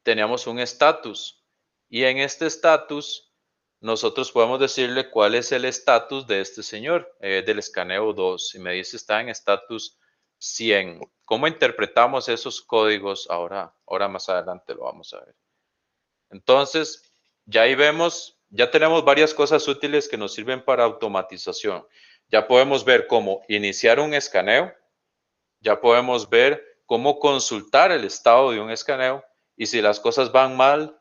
Teníamos un estatus y en este estatus nosotros podemos decirle cuál es el estatus de este señor, del escaneo 2. Y me dice está en estatus 100. ¿Cómo interpretamos esos códigos? Ahora más adelante lo vamos a ver. Entonces, ya ahí vemos, ya tenemos varias cosas útiles que nos sirven para automatización. Ya podemos ver cómo iniciar un escaneo, ya podemos ver cómo consultar el estado de un escaneo y si las cosas van mal,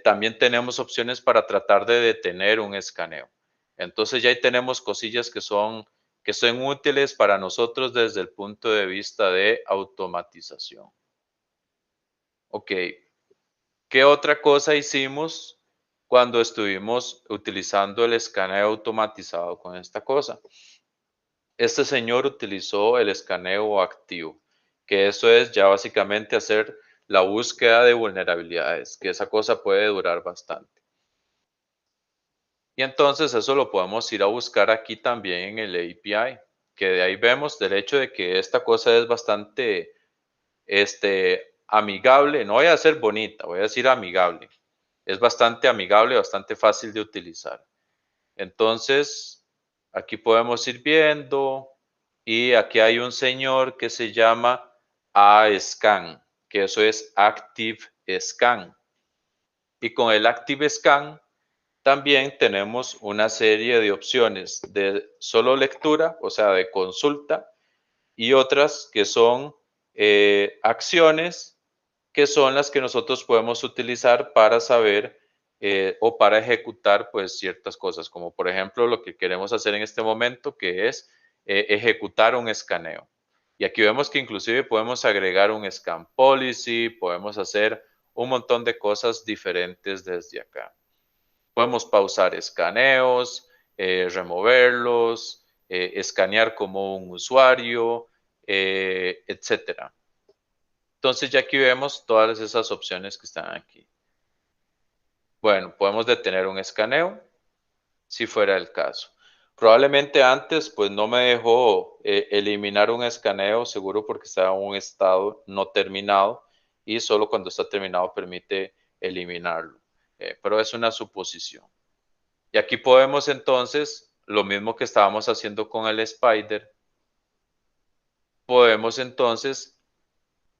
también tenemos opciones para tratar de detener un escaneo. Entonces ya ahí tenemos cosillas que son útiles para nosotros desde el punto de vista de automatización. Ok, ¿qué otra cosa hicimos cuando estuvimos utilizando el escaneo automatizado con esta cosa? Este señor utilizó el escaneo activo, que eso es ya básicamente hacer la búsqueda de vulnerabilidades, que esa cosa puede durar bastante. Y entonces eso lo podemos ir a buscar aquí también en el API, que de ahí vemos del hecho de que esta cosa es bastante amigable, no voy a ser bonita, voy a decir amigable. Es bastante amigable, bastante fácil de utilizar. Entonces, aquí podemos ir viendo y aquí hay un señor que se llama AScan, que eso es Active Scan. Y con el Active Scan también tenemos una serie de opciones de solo lectura, o sea, de consulta, y otras que son acciones que son las que nosotros podemos utilizar para saber o para ejecutar pues ciertas cosas, como por ejemplo lo que queremos hacer en este momento, que es ejecutar un escaneo. Y aquí vemos que inclusive podemos agregar un scan policy, podemos hacer un montón de cosas diferentes desde acá. Podemos pausar escaneos, removerlos, escanear como un usuario, etcétera. Entonces ya aquí vemos todas esas opciones que están aquí. Bueno, podemos detener un escaneo si fuera el caso. Probablemente antes pues no me dejó eliminar un escaneo, seguro porque estaba en un estado no terminado y solo cuando está terminado permite eliminarlo. Pero es una suposición. Y aquí podemos entonces, lo mismo que estábamos haciendo con el spider, podemos entonces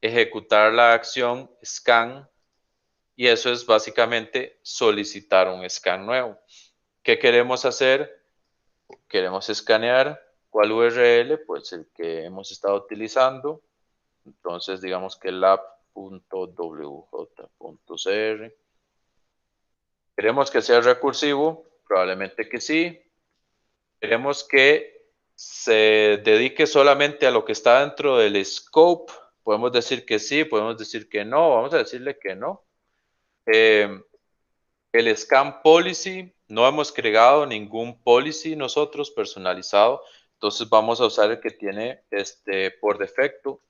ejecutar la acción scan y eso es básicamente solicitar un scan nuevo. ¿Qué queremos hacer? Queremos escanear. ¿Cuál URL? Pues el que hemos estado utilizando. Entonces digamos que lab.wj.cr. ¿Queremos que sea recursivo? Probablemente que sí. Queremos que se dedique solamente a lo que está dentro del scope. Podemos decir que sí, podemos decir que no. Vamos a decirle que no. El scan policy, no hemos creado ningún policy nosotros personalizado. Entonces vamos a usar el que tiene por defecto.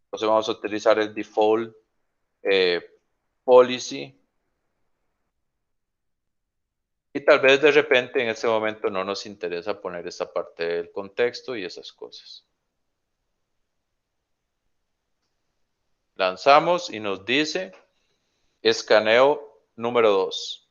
Entonces vamos a utilizar el default policy. Y tal vez de repente en ese momento no nos interesa poner esa parte del contexto y esas cosas. Lanzamos y nos dice escaneo número 2.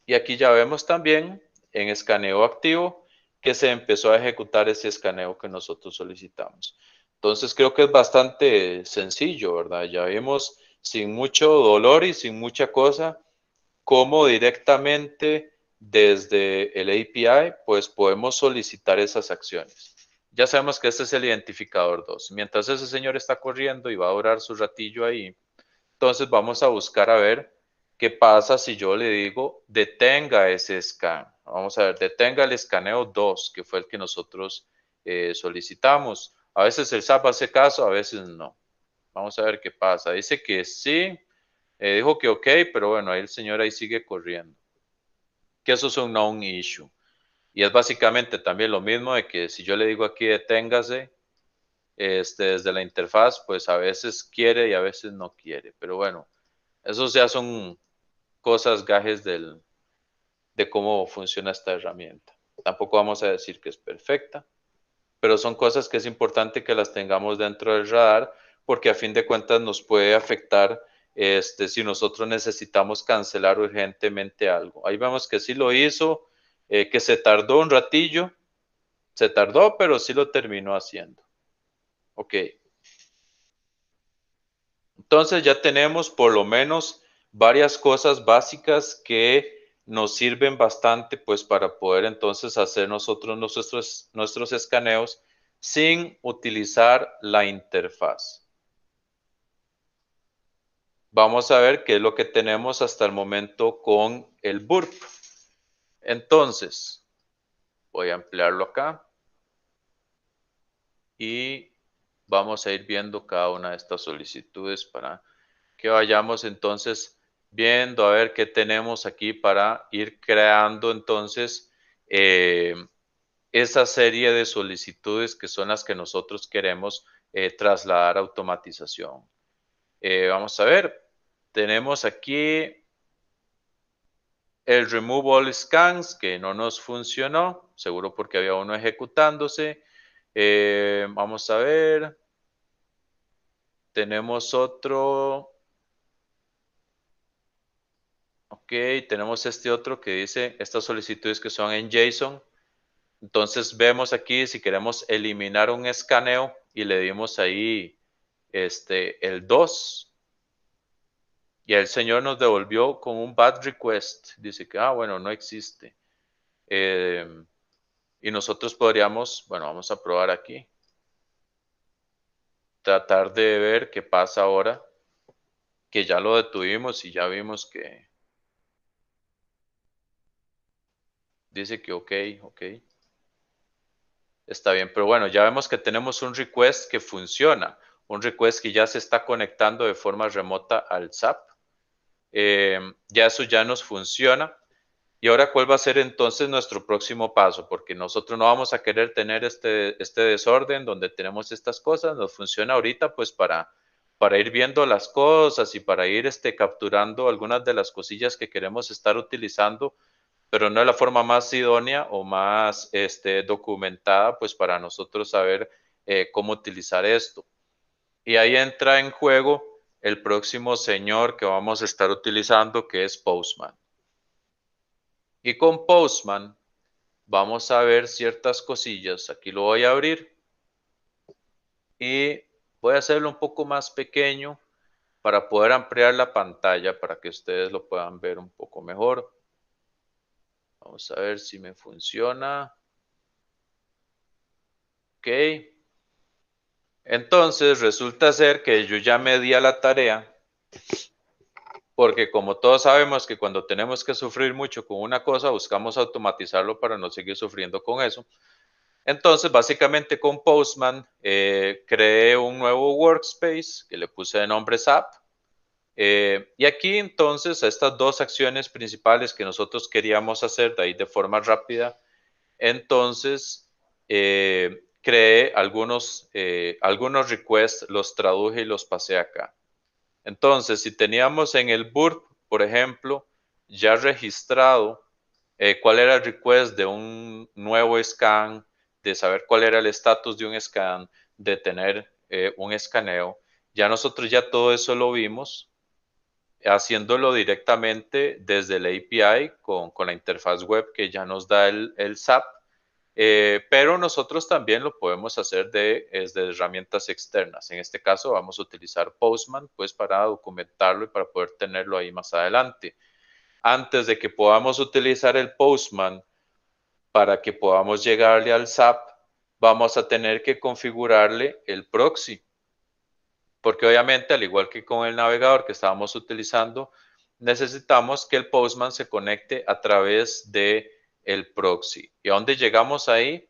Y aquí ya vemos también en escaneo activo que se empezó a ejecutar ese escaneo que nosotros solicitamos. Entonces creo que es bastante sencillo, ¿verdad? Ya vimos sin mucho dolor y sin mucha cosa cómo directamente desde el API pues podemos solicitar esas acciones. Ya sabemos que este es el identificador 2. Mientras ese señor está corriendo y va a durar su ratillo ahí, entonces vamos a buscar a ver qué pasa si yo le digo detenga ese scan. Vamos a ver, detenga el escaneo 2, que fue el que nosotros solicitamos. A veces el SAP hace caso, a veces no. Vamos a ver qué pasa. Dice que sí, dijo que ok, pero bueno, ahí el señor ahí sigue corriendo. que eso es un known issue. Y es básicamente también lo mismo de que si yo le digo aquí deténgase, desde la interfaz, pues a veces quiere y a veces no quiere. Pero bueno, esos ya son cosas, gajes de cómo funciona esta herramienta. Tampoco vamos a decir que es perfecta, pero son cosas que es importante que las tengamos dentro del radar porque a fin de cuentas nos puede afectar si nosotros necesitamos cancelar urgentemente algo. Ahí vemos que sí lo hizo, que se tardó un ratillo, se tardó, pero sí lo terminó haciendo. Ok. Entonces ya tenemos por lo menos varias cosas básicas que nos sirven bastante pues para poder entonces hacer nosotros nuestros escaneos sin utilizar la interfaz. Vamos a ver qué es lo que tenemos hasta el momento con el Burp. Entonces, voy a ampliarlo acá y vamos a ir viendo cada una de estas solicitudes para que vayamos entonces viendo a ver qué tenemos aquí para ir creando entonces esa serie de solicitudes que son las que nosotros queremos trasladar a automatización. Vamos a ver, tenemos aquí el remove all scans que no nos funcionó, seguro porque había uno ejecutándose. Vamos a ver, tenemos otro. Ok, tenemos este otro que dice estas solicitudes que son en JSON. Entonces vemos aquí si queremos eliminar un escaneo y le dimos ahí el 2 y el señor nos devolvió con un bad request. Dice que, bueno, no existe. Y nosotros podríamos, bueno, vamos a probar aquí. Tratar de ver qué pasa ahora que ya lo detuvimos y ya vimos que dice que ok, ok. Está bien, pero bueno, ya vemos que tenemos un request que funciona, un request que ya se está conectando de forma remota al SAP. Ya eso ya nos funciona. Y ahora, ¿cuál va a ser entonces nuestro próximo paso? Porque nosotros no vamos a querer tener este desorden donde tenemos estas cosas. Nos funciona ahorita pues para ir viendo las cosas y para ir capturando algunas de las cosillas que queremos estar utilizando, pero no es la forma más idónea o más documentada pues para nosotros saber cómo utilizar esto. Y ahí entra en juego el próximo señor que vamos a estar utilizando, que es Postman. Y con Postman vamos a ver ciertas cosillas. Aquí lo voy a abrir y voy a hacerlo un poco más pequeño para poder ampliar la pantalla para que ustedes lo puedan ver un poco mejor. Vamos a ver si me funciona. Ok. Entonces resulta ser que yo ya me di a la tarea, porque como todos sabemos que cuando tenemos que sufrir mucho con una cosa, buscamos automatizarlo para no seguir sufriendo con eso. Entonces, básicamente con Postman creé un nuevo workspace que le puse de nombre SAP. Y aquí entonces estas dos acciones principales que nosotros queríamos hacer de ahí de forma rápida, entonces creé algunos requests, los traduje y los pasé acá. Entonces, si teníamos en el Burp, por ejemplo, ya registrado cuál era el request de un nuevo scan, de saber cuál era el estatus de un scan, de tener un escaneo, ya nosotros ya todo eso lo vimos haciéndolo directamente desde el API con la interfaz web que ya nos da el SAP. Pero nosotros también lo podemos hacer desde herramientas externas. En este caso vamos a utilizar Postman pues para documentarlo y para poder tenerlo ahí más adelante. Antes de que podamos utilizar el Postman para que podamos llegarle al SAP, vamos a tener que configurarle el proxy. Porque obviamente, al igual que con el navegador que estábamos utilizando, necesitamos que el Postman se conecte a través de el proxy. ¿Y a dónde llegamos ahí?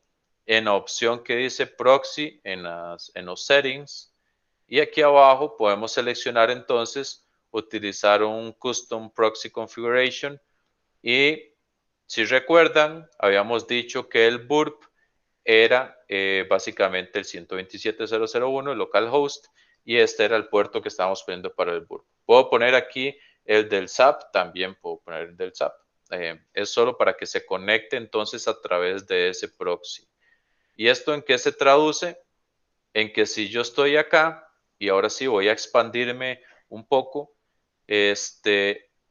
En la opción que dice proxy en los settings. Y aquí abajo podemos seleccionar entonces utilizar un custom proxy configuration y Si recuerdan, habíamos dicho que el burp era básicamente el 127.0.0.1, el localhost, y este era el puerto que estábamos poniendo para el burp. Puedo poner aquí el del SAP, también puedo poner el del SAP. Es solo para que se conecte entonces a través de ese proxy. ¿Y esto en qué se traduce? En que si yo estoy acá, y ahora sí voy a expandirme un poco,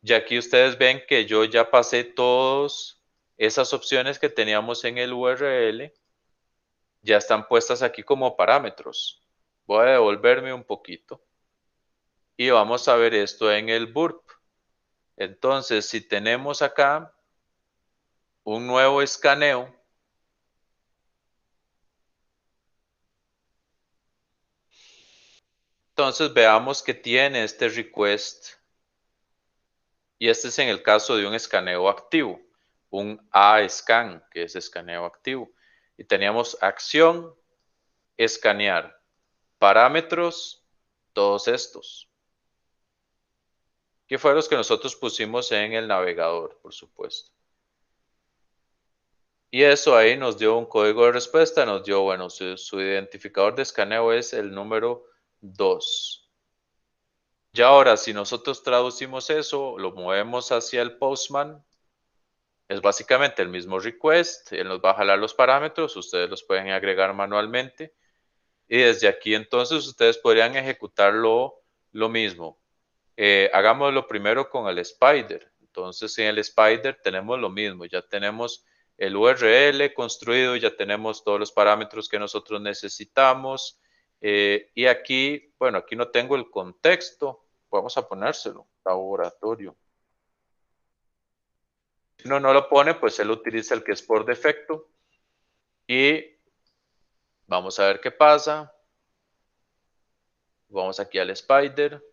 ya aquí ustedes ven que yo ya pasé todas esas opciones que teníamos en el URL, ya están puestas aquí como parámetros. Voy a devolverme un poquito y vamos a ver esto en el burp. Entonces, si tenemos acá un nuevo escaneo, entonces veamos que tiene este request, y este es en el caso de un escaneo activo, un A-scan, que es escaneo activo. Y teníamos acción, escanear, parámetros, todos estos, que fueron los que nosotros pusimos en el navegador, por supuesto. Y eso ahí nos dio un código de respuesta, nos dio, bueno, su identificador de escaneo es el número 2. Y ahora, si nosotros traducimos eso, lo movemos hacia el Postman, es básicamente el mismo request, él nos va a jalar los parámetros, ustedes los pueden agregar manualmente, y desde aquí entonces ustedes podrían ejecutar lo mismo. Hagámoslo primero con el Spider. Entonces en el Spider tenemos lo mismo, ya tenemos el URL construido, ya tenemos todos los parámetros que nosotros necesitamos. Y aquí, bueno, aquí no tengo el contexto, vamos a ponérselo, laboratorio. Si uno no lo pone, pues él utiliza el que es por defecto. Y vamos a ver qué pasa. Vamos aquí al Spider.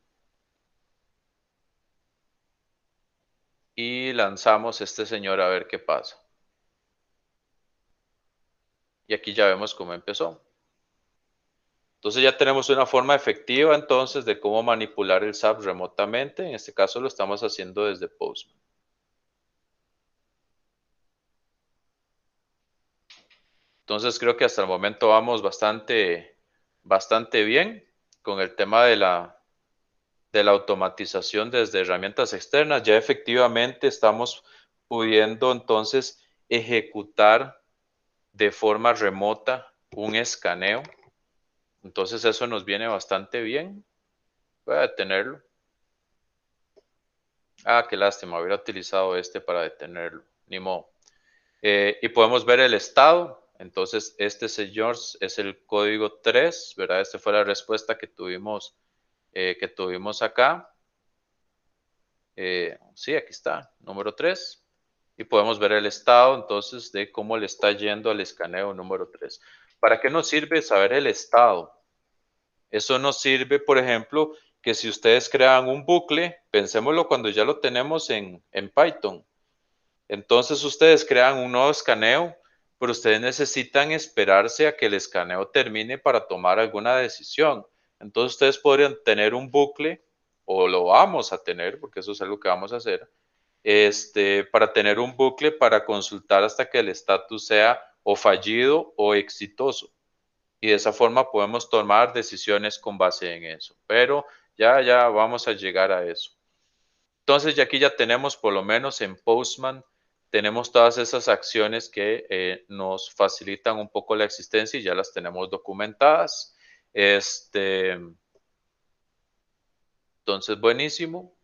Y lanzamos este señor a ver qué pasa. Y aquí ya vemos cómo empezó. Entonces ya tenemos una forma efectiva entonces de cómo manipular el SAP remotamente. En este caso lo estamos haciendo desde Postman. Entonces creo que hasta el momento vamos bastante bien con el tema de la automatización desde herramientas externas. Ya efectivamente estamos pudiendo entonces ejecutar de forma remota un escaneo. Entonces eso nos viene bastante bien. Voy a detenerlo. Ah, qué lástima, hubiera utilizado este para detenerlo. Ni modo. Y podemos ver el estado. Entonces, este señor es el código 3, ¿verdad? Esta fue la respuesta que tuvimos acá. Sí, aquí está, número 3. Y podemos ver el estado, entonces, de cómo le está yendo al escaneo número 3. ¿Para qué nos sirve saber el estado? Eso nos sirve, por ejemplo, que si ustedes crean un bucle, pensémoslo cuando ya lo tenemos en Python. Entonces ustedes crean un nuevo escaneo, pero ustedes necesitan esperarse a que el escaneo termine para tomar alguna decisión. Entonces ustedes podrían tener un bucle, o lo vamos a tener, porque eso es algo que vamos a hacer, para tener un bucle para consultar hasta que el estatus sea o fallido o exitoso. Y de esa forma podemos tomar decisiones con base en eso. Pero ya vamos a llegar a eso. Entonces, ya aquí ya tenemos, por lo menos en Postman, tenemos todas esas acciones que nos facilitan un poco la existencia y ya las tenemos documentadas. Entonces, buenísimo.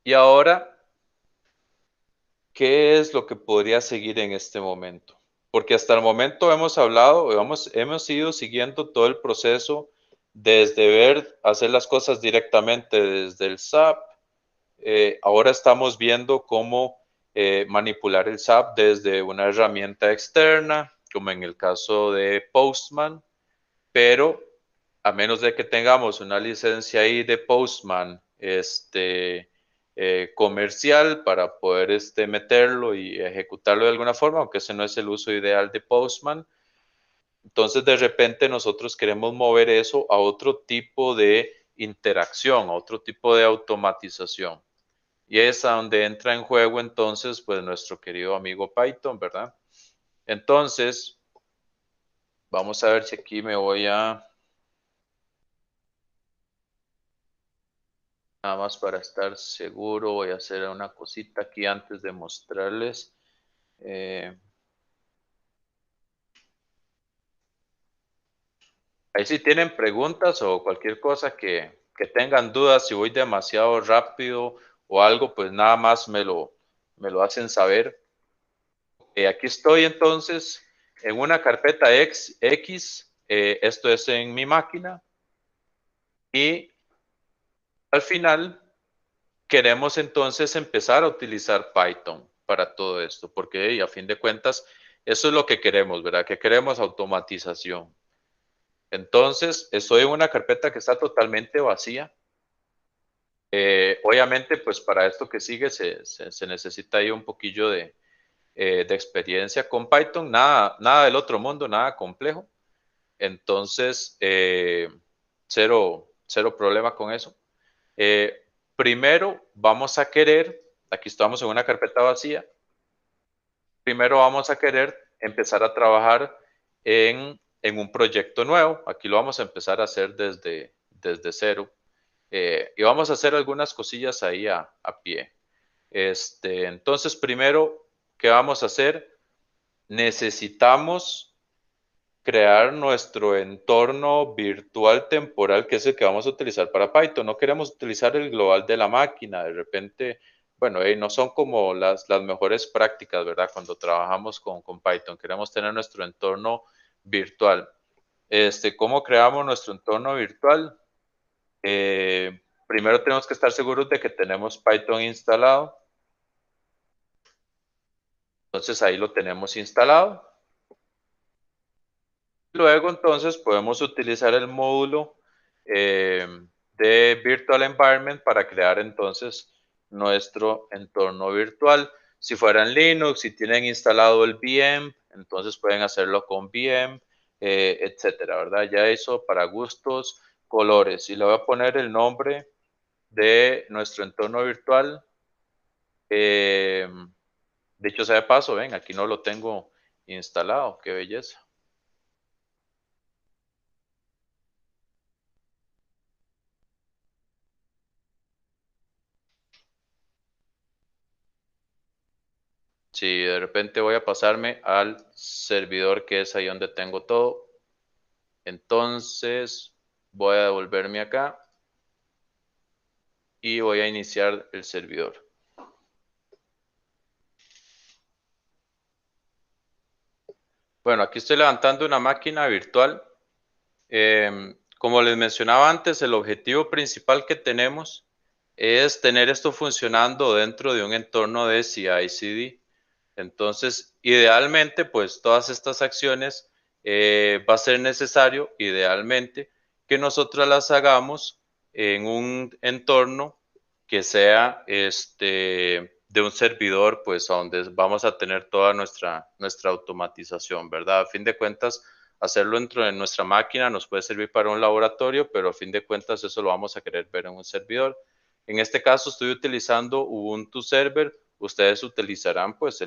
Y ahora, ¿qué es lo que podría seguir en este momento? Porque hasta el momento hemos hablado, hemos ido siguiendo todo el proceso desde ver, hacer las cosas directamente desde el SAP. Ahora estamos viendo cómo manipular el SAP desde una herramienta externa, como en el caso de Postman, pero a menos de que tengamos una licencia ahí de Postman comercial para poder meterlo y ejecutarlo de alguna forma, aunque ese no es el uso ideal de Postman. Entonces, de repente nosotros queremos mover eso a otro tipo de interacción, a otro tipo de automatización. y es a donde entra en juego entonces pues nuestro querido amigo Python, ¿verdad? Entonces, vamos a ver si aquí me voy a, nada más para estar seguro, voy a hacer una cosita aquí antes de mostrarles. Ahí si tienen preguntas o cualquier cosa que tengan dudas, si voy demasiado rápido o algo, pues nada más me lo hacen saber. Aquí estoy entonces en una carpeta X, esto es en mi máquina, y al final queremos entonces empezar a utilizar Python para todo esto, porque a fin de cuentas eso es lo que queremos, ¿verdad? Que queremos automatización. Entonces, estoy en una carpeta que está totalmente vacía. Obviamente, pues para esto que sigue se necesita ahí un poquillo de experiencia con Python, nada del otro mundo, nada complejo. Entonces, cero problema con eso. Primero vamos a querer, aquí estamos en una carpeta vacía, primero vamos a querer empezar a trabajar en un proyecto nuevo. Aquí lo vamos a empezar a hacer desde cero. Y vamos a hacer algunas cosillas ahí a pie. Entonces, primero, ¿qué vamos a hacer? Necesitamos crear nuestro entorno virtual temporal, que es el que vamos a utilizar para Python. No queremos utilizar el global de la máquina. De repente, bueno, no son como las mejores prácticas, ¿verdad? Cuando trabajamos con Python. Queremos tener nuestro entorno virtual. ¿Cómo creamos nuestro entorno virtual? Primero tenemos que estar seguros de que tenemos Python instalado. Entonces ahí lo tenemos instalado. Luego entonces podemos utilizar el módulo eh, de Virtual Environment para crear entonces nuestro entorno virtual. Si fuera en Linux, si tienen instalado el VM, entonces pueden hacerlo con VM, etcétera, ¿verdad? Ya eso para gustos, colores. Y le voy a poner el nombre de nuestro entorno virtual. Eh, Dicho sea de paso, ven, aquí no lo tengo instalado, qué belleza. Si de repente voy a pasarme al servidor que es ahí donde tengo todo, entonces voy a devolverme acá y voy a iniciar el servidor. Bueno, aquí estoy levantando una máquina virtual. Como les mencionaba antes, el objetivo principal que tenemos es tener esto funcionando dentro de un entorno de CI/CD. Entonces, idealmente, pues todas estas acciones va a ser necesario, idealmente, que nosotros las hagamos en un entorno que sea de un servidor, pues a donde vamos a tener toda nuestra automatización, ¿verdad? A fin de cuentas, hacerlo dentro de nuestra máquina nos puede servir para un laboratorio, pero a fin de cuentas eso lo vamos a querer ver en un servidor. En este caso estoy utilizando Ubuntu Server. Ustedes utilizarán pues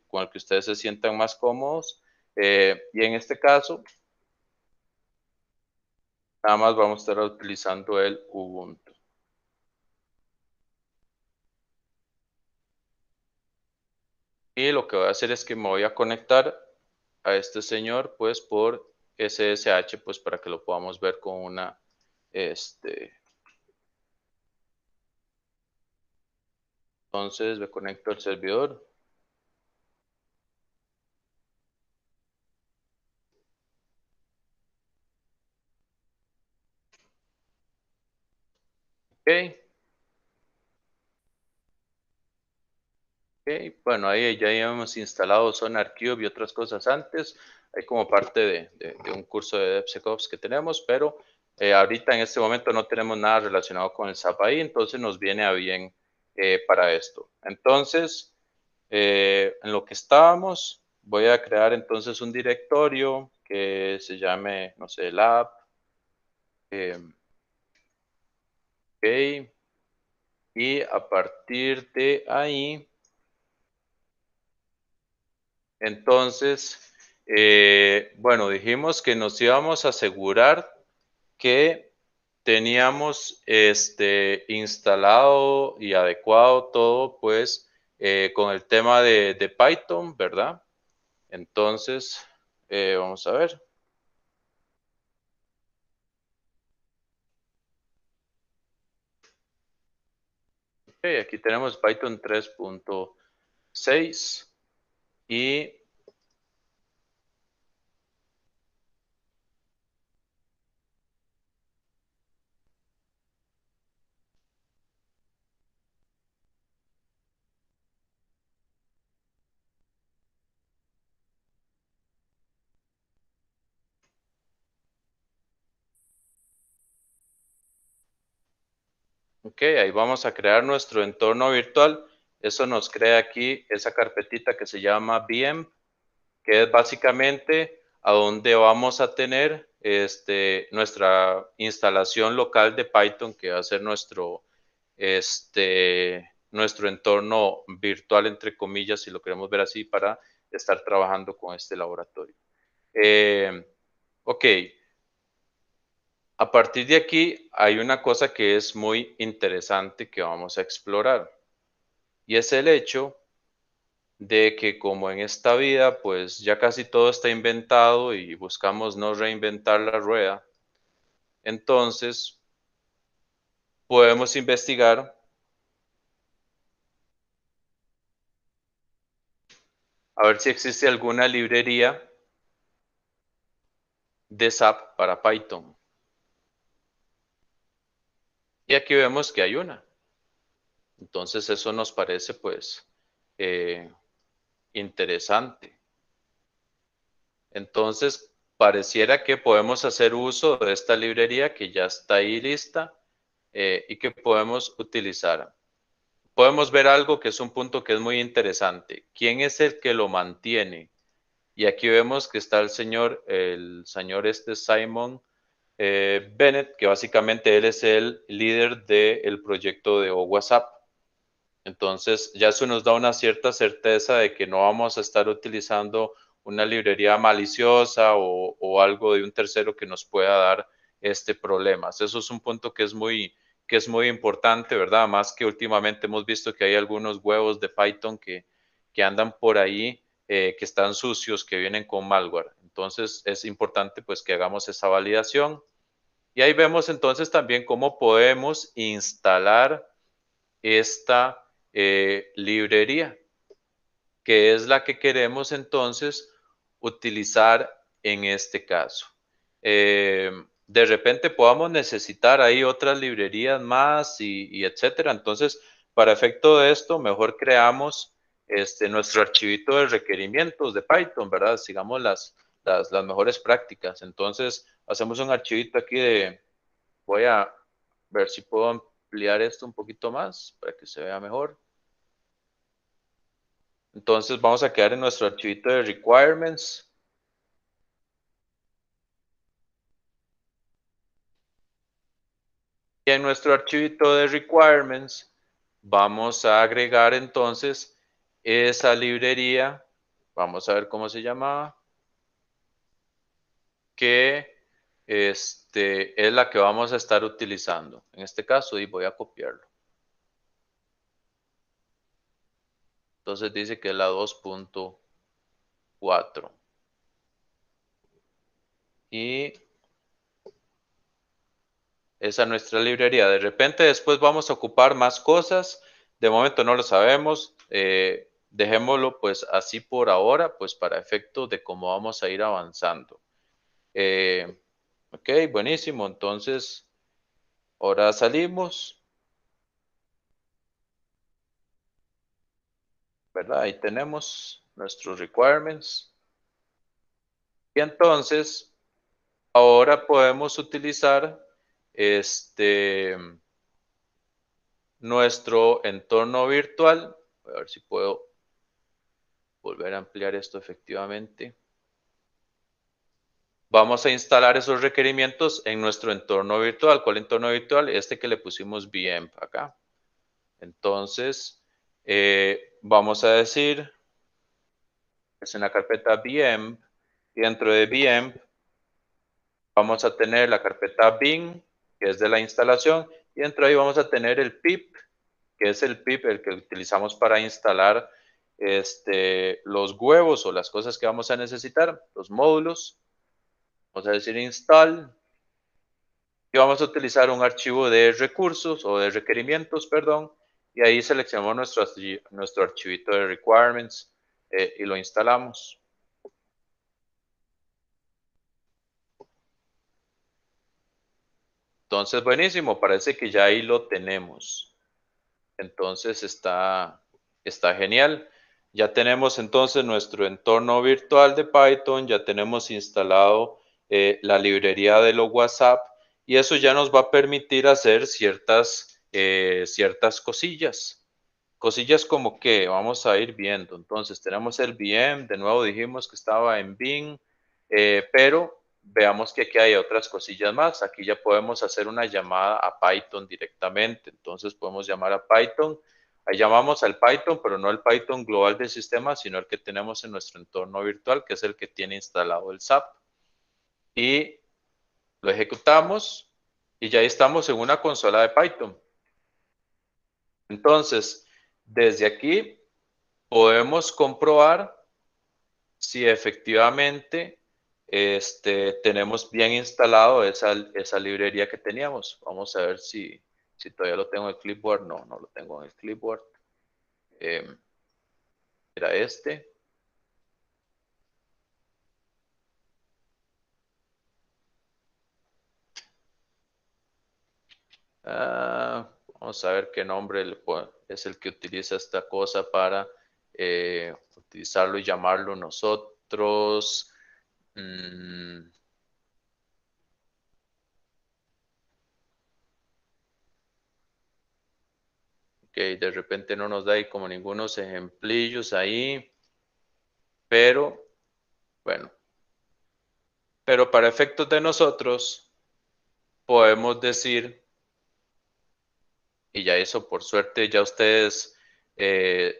con el que ustedes se sientan más cómodos. Y en este caso, nada más vamos a estar utilizando el Ubuntu. Y lo que voy a hacer es que me voy a conectar a este señor pues por SSH pues para que lo podamos ver con una entonces me conecto al servidor. Ok. Ok, bueno, ahí ya hemos instalado SonarQube y otras cosas antes, ahí como parte de un curso de DevSecOps que tenemos, pero ahorita en este momento no tenemos nada relacionado con el SAP ahí, entonces nos viene a bien para esto. Entonces, en lo que estábamos, voy a crear entonces un directorio que se llame, no sé, lab. Ok, Y a partir de ahí, entonces, bueno, dijimos que nos íbamos a asegurar que teníamos instalado y adecuado todo, pues, con el tema de Python, ¿verdad? Entonces, vamos a ver. Ok, aquí tenemos Python 3.6 y ok, ahí vamos a crear nuestro entorno virtual. Eso nos crea aquí esa carpetita que se llama VM, que es básicamente a donde vamos a tener nuestra instalación local de Python, que va a ser nuestro entorno virtual, entre comillas, si lo queremos ver así, para estar trabajando con este laboratorio. Ok, a partir de aquí hay una cosa que es muy interesante que vamos a explorar, y es el hecho de que como en esta vida pues ya casi todo está inventado y buscamos no reinventar la rueda, entonces podemos investigar a ver si existe alguna librería de SAP para Python. Y aquí vemos que hay una. Entonces eso nos parece pues eh, interesante. Entonces pareciera que podemos hacer uso de esta librería que ya está ahí lista y que podemos utilizar. Podemos ver algo que es un punto que es muy interesante. ¿Quién es el que lo mantiene? Y aquí vemos que está el señor Simon Bennett, que básicamente él es el líder del proyecto de WhatsApp. Entonces, ya eso nos da una cierta certeza de que no vamos a estar utilizando una librería maliciosa o algo de un tercero que nos pueda dar problemas. Eso es un punto que es muy importante, ¿verdad? Más que últimamente hemos visto que hay algunos huevos de Python que andan por ahí, que están sucios, que vienen con malware. Entonces, es importante pues que hagamos esa validación. Y ahí vemos entonces también cómo podemos instalar esta librería, que es la que queremos entonces utilizar en este caso. De repente podamos necesitar ahí otras librerías más y etcétera. Entonces, para efecto de esto, mejor creamos nuestro archivito de requerimientos de Python, ¿verdad? Sigamos las mejores prácticas. Entonces, hacemos un archivito aquí voy a ver si puedo ampliar esto un poquito más para que se vea mejor. Entonces vamos a quedar en nuestro archivito de requirements. Y en nuestro archivito de requirements vamos a agregar entonces esa librería. Vamos a ver cómo se llamaba. Que es la que vamos a estar utilizando. En este caso, y voy a copiarlo. Entonces dice que es la 2.4. Y esa es nuestra librería. De repente después vamos a ocupar más cosas. De momento no lo sabemos. Dejémoslo pues así por ahora, pues para efecto de cómo vamos a ir avanzando. Ok, buenísimo. Entonces, ahora salimos, ¿verdad? Ahí tenemos nuestros requirements. Y entonces, ahora podemos utilizar nuestro entorno virtual. Voy a ver si puedo volver a ampliar esto efectivamente. Vamos a instalar esos requerimientos en nuestro entorno virtual. ¿Cuál entorno virtual? Este que le pusimos VM acá. Entonces, vamos a decir, es una carpeta VM, y dentro de VM vamos a tener la carpeta bin, que es de la instalación, y dentro de ahí vamos a tener el pip, que es el pip, el que utilizamos para instalar los huevos o las cosas que vamos a necesitar, los módulos. Vamos a decir install, y vamos a utilizar un archivo de recursos o de requerimientos, perdón, y ahí seleccionamos nuestro archivito de requirements y lo instalamos. Entonces, buenísimo, parece que ya ahí lo tenemos. Entonces está genial. Ya tenemos entonces nuestro entorno virtual de Python, ya tenemos instalado la librería de los WhatsApp y eso ya nos va a permitir hacer ciertas cosillas. Cosillas como que vamos a ir viendo. Entonces tenemos el VM, de nuevo dijimos que estaba en bin, pero veamos que aquí hay otras cosillas más. Aquí ya podemos hacer una llamada a Python directamente. Entonces podemos llamar a Python. Ahí llamamos al Python, pero no el Python global del sistema, sino el que tenemos en nuestro entorno virtual, que es el que tiene instalado el SAP. Y lo ejecutamos y ya estamos en una consola de Python. Entonces, desde aquí podemos comprobar si efectivamente tenemos bien instalado esa librería que teníamos. Vamos a ver si todavía lo tengo en el clipboard. No, no lo tengo en el clipboard. Era este. Vamos a ver qué nombre es el que utiliza esta cosa para utilizarlo y llamarlo nosotros. Ok, de repente no nos da ahí como ningunos ejemplillos ahí, pero bueno, pero para efectos de nosotros podemos decir, y ya eso por suerte ya ustedes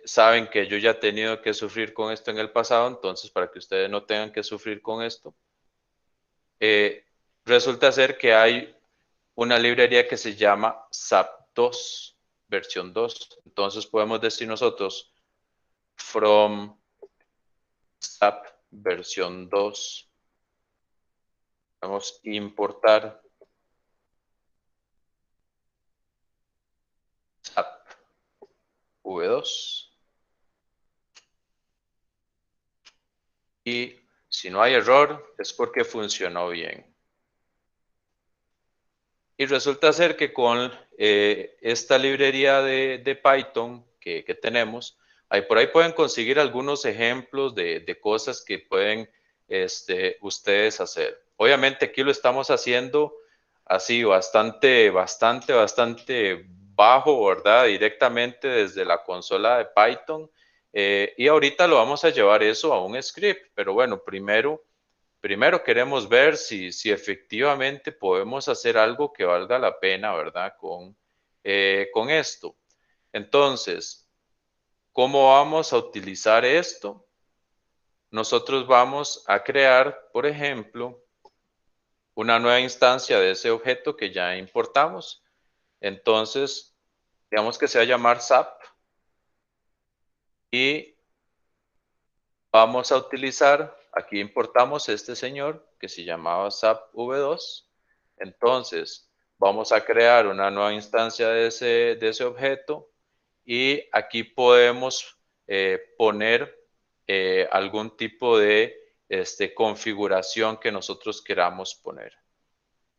saben que yo ya he tenido que sufrir con esto en el pasado, entonces para que ustedes no tengan que sufrir con esto, resulta ser que hay una librería que se llama SAP2, versión 2. Entonces podemos decir nosotros from SAP versión 2. Vamos a importar SAP V2. Y si no hay error, es porque funcionó bien. Y resulta ser que con esta librería de Python que tenemos, por ahí pueden conseguir algunos ejemplos de cosas que pueden ustedes hacer. Obviamente aquí lo estamos haciendo así bastante bajo, ¿verdad? Directamente desde la consola de Python. Y ahorita lo vamos a llevar eso a un script, pero bueno, primero queremos ver si efectivamente podemos hacer algo que valga la pena, ¿verdad? Con esto. Entonces, ¿cómo vamos a utilizar esto? Nosotros vamos a crear, por ejemplo, una nueva instancia de ese objeto que ya importamos. Entonces, digamos que se va a llamar SAP y vamos a utilizar, aquí importamos este señor que se llamaba SAP V2. Entonces, vamos a crear una nueva instancia de ese objeto y aquí podemos poner algún tipo de configuración que nosotros queramos poner.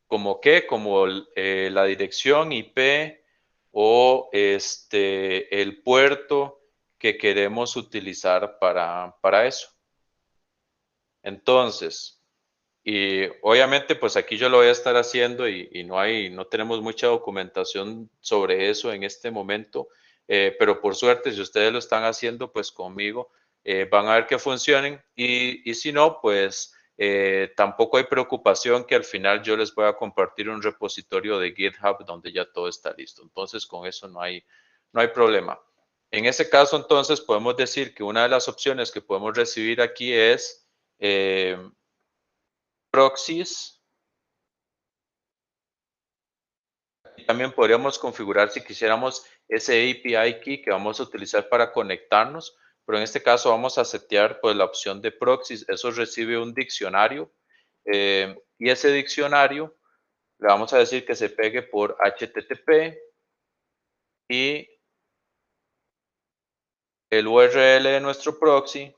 ¿Como qué? Como la dirección IP o el puerto que queremos utilizar para eso. Entonces, y obviamente, pues aquí yo lo voy a estar haciendo y no tenemos mucha documentación sobre eso en este momento, pero por suerte, si ustedes lo están haciendo, pues conmigo, van a ver que funcionen y si no, pues tampoco hay preocupación que al final yo les voy a compartir un repositorio de GitHub donde ya todo está listo. Entonces, con eso no hay problema. En ese caso, entonces, podemos decir que una de las opciones que podemos recibir aquí es proxies. También podríamos configurar si quisiéramos ese API key que vamos a utilizar para conectarnos, pero en este caso vamos a setear pues la opción de proxies. Eso recibe un diccionario y ese diccionario le vamos a decir que se pegue por HTTP y el URL de nuestro proxy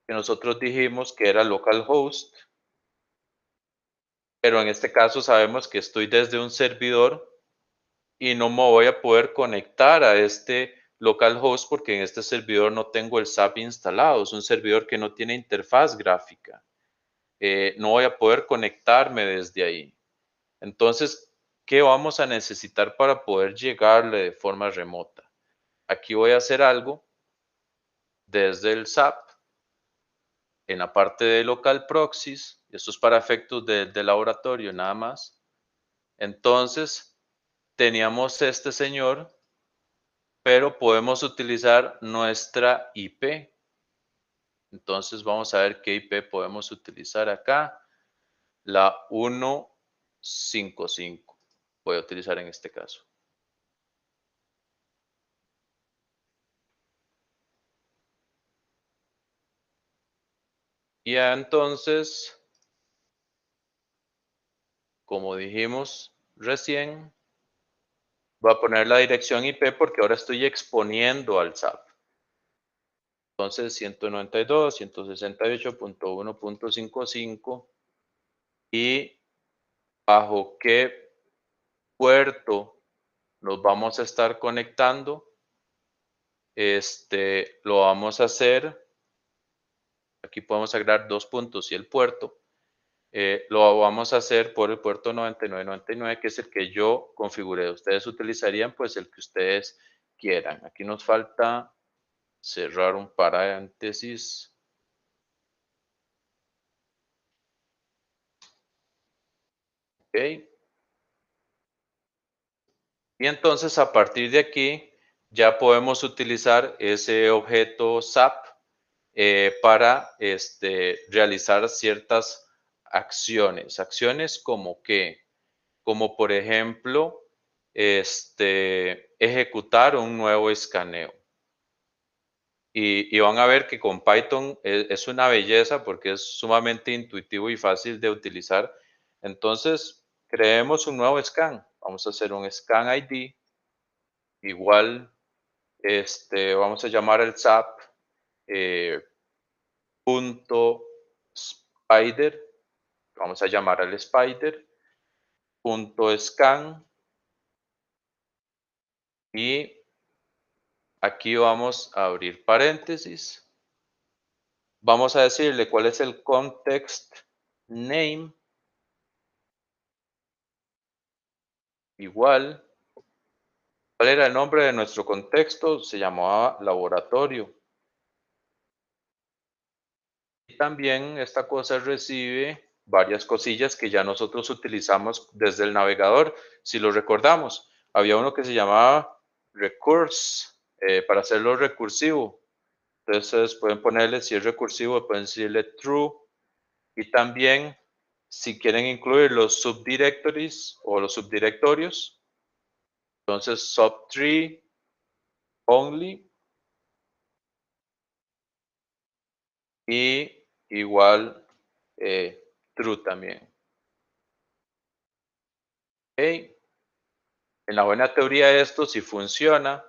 que nosotros dijimos que era localhost, pero en este caso sabemos que estoy desde un servidor y no me voy a poder conectar a este localhost porque en este servidor no tengo el SAP instalado. Es un servidor que no tiene interfaz gráfica. No voy a poder conectarme desde ahí. Entonces, ¿qué vamos a necesitar para poder llegarle de forma remota? Aquí voy a hacer algo desde el SAP en la parte de local proxies. Esto es para efectos de laboratorio nada más. Entonces, teníamos este señor, pero podemos utilizar nuestra IP. Entonces vamos a ver qué IP podemos utilizar acá. La 155 voy a utilizar en este caso. Y entonces, como dijimos recién, voy a poner la dirección IP porque ahora estoy exponiendo al SAP. Entonces, 192.168.1.55 y bajo qué puerto nos vamos a estar conectando. Lo vamos a hacer. Aquí podemos agregar 2 puntos y el puerto. Lo vamos a hacer por el puerto 9999, que es el que yo configuré. Ustedes utilizarían pues el que ustedes quieran. Aquí nos falta cerrar un paréntesis. Ok. Y entonces a partir de aquí ya podemos utilizar ese objeto SAP para realizar ciertas acciones. Acciones como que, como por ejemplo, ejecutar un nuevo escaneo. Y van a ver que con Python es una belleza porque es sumamente intuitivo y fácil de utilizar. Entonces, creemos un nuevo scan. Vamos a hacer un scan ID. Igual, vamos a llamar el SAP punto spider. Vamos a llamar al spider punto scan y aquí vamos a abrir paréntesis. Vamos a decirle cuál es el context name. Igual, ¿cuál era el nombre de nuestro contexto? Se llamaba laboratorio. Y también esta cosa recibe varias cosillas que ya nosotros utilizamos desde el navegador. Si lo recordamos, había uno que se llamaba recurse para hacerlo recursivo. Entonces pueden ponerle, si es recursivo, pueden decirle true. Y también, si quieren incluir los subdirectories o los subdirectorios, entonces subtree only y igual true también. Okay. En la buena teoría esto, si funciona,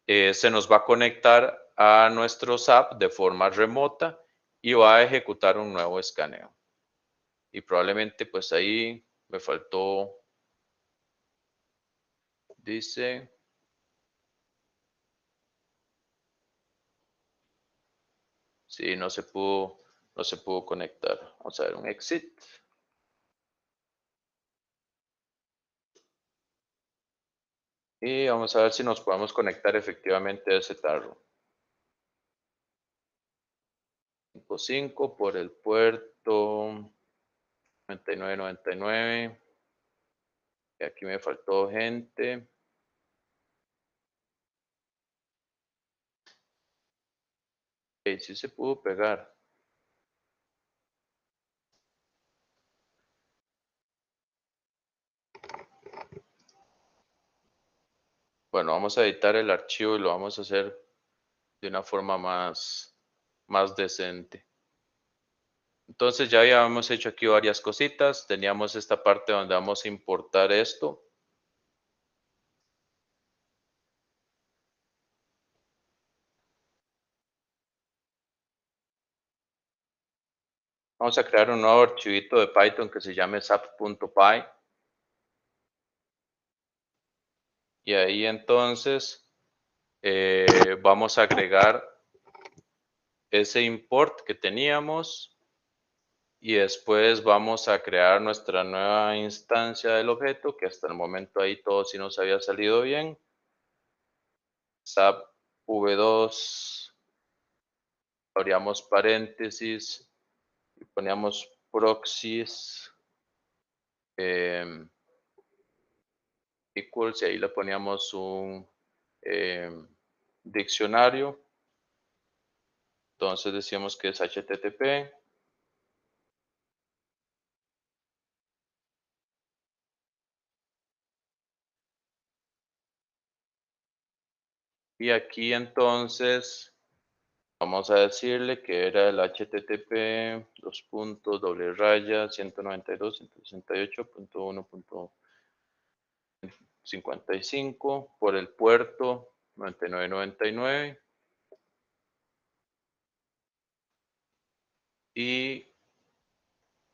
se nos va a conectar a nuestro SAP de forma remota y va a ejecutar un nuevo escaneo. Y probablemente pues ahí me faltó, dice, sí, no se pudo conectar. Vamos a ver un exit. Y vamos a ver si nos podemos conectar efectivamente a ese tarro. 5 por el puerto 9999. Y aquí me faltó gente. sí se pudo pegar. Bueno, vamos a editar el archivo y lo vamos a hacer de una forma más decente. Entonces ya habíamos hecho aquí varias cositas. Teníamos esta parte donde vamos a importar esto. Vamos a crear un nuevo archivito de Python que se llame sap.py. Y ahí entonces vamos a agregar ese import que teníamos. Y después vamos a crear nuestra nueva instancia del objeto, que hasta el momento ahí todo sí nos había salido bien. SAP v2, abríamos paréntesis y poníamos proxies equals y ahí le poníamos un diccionario. Entonces decíamos que es HTTP. Y aquí entonces vamos a decirle que era el HTTP 192.168.1.55 por el puerto 9999 y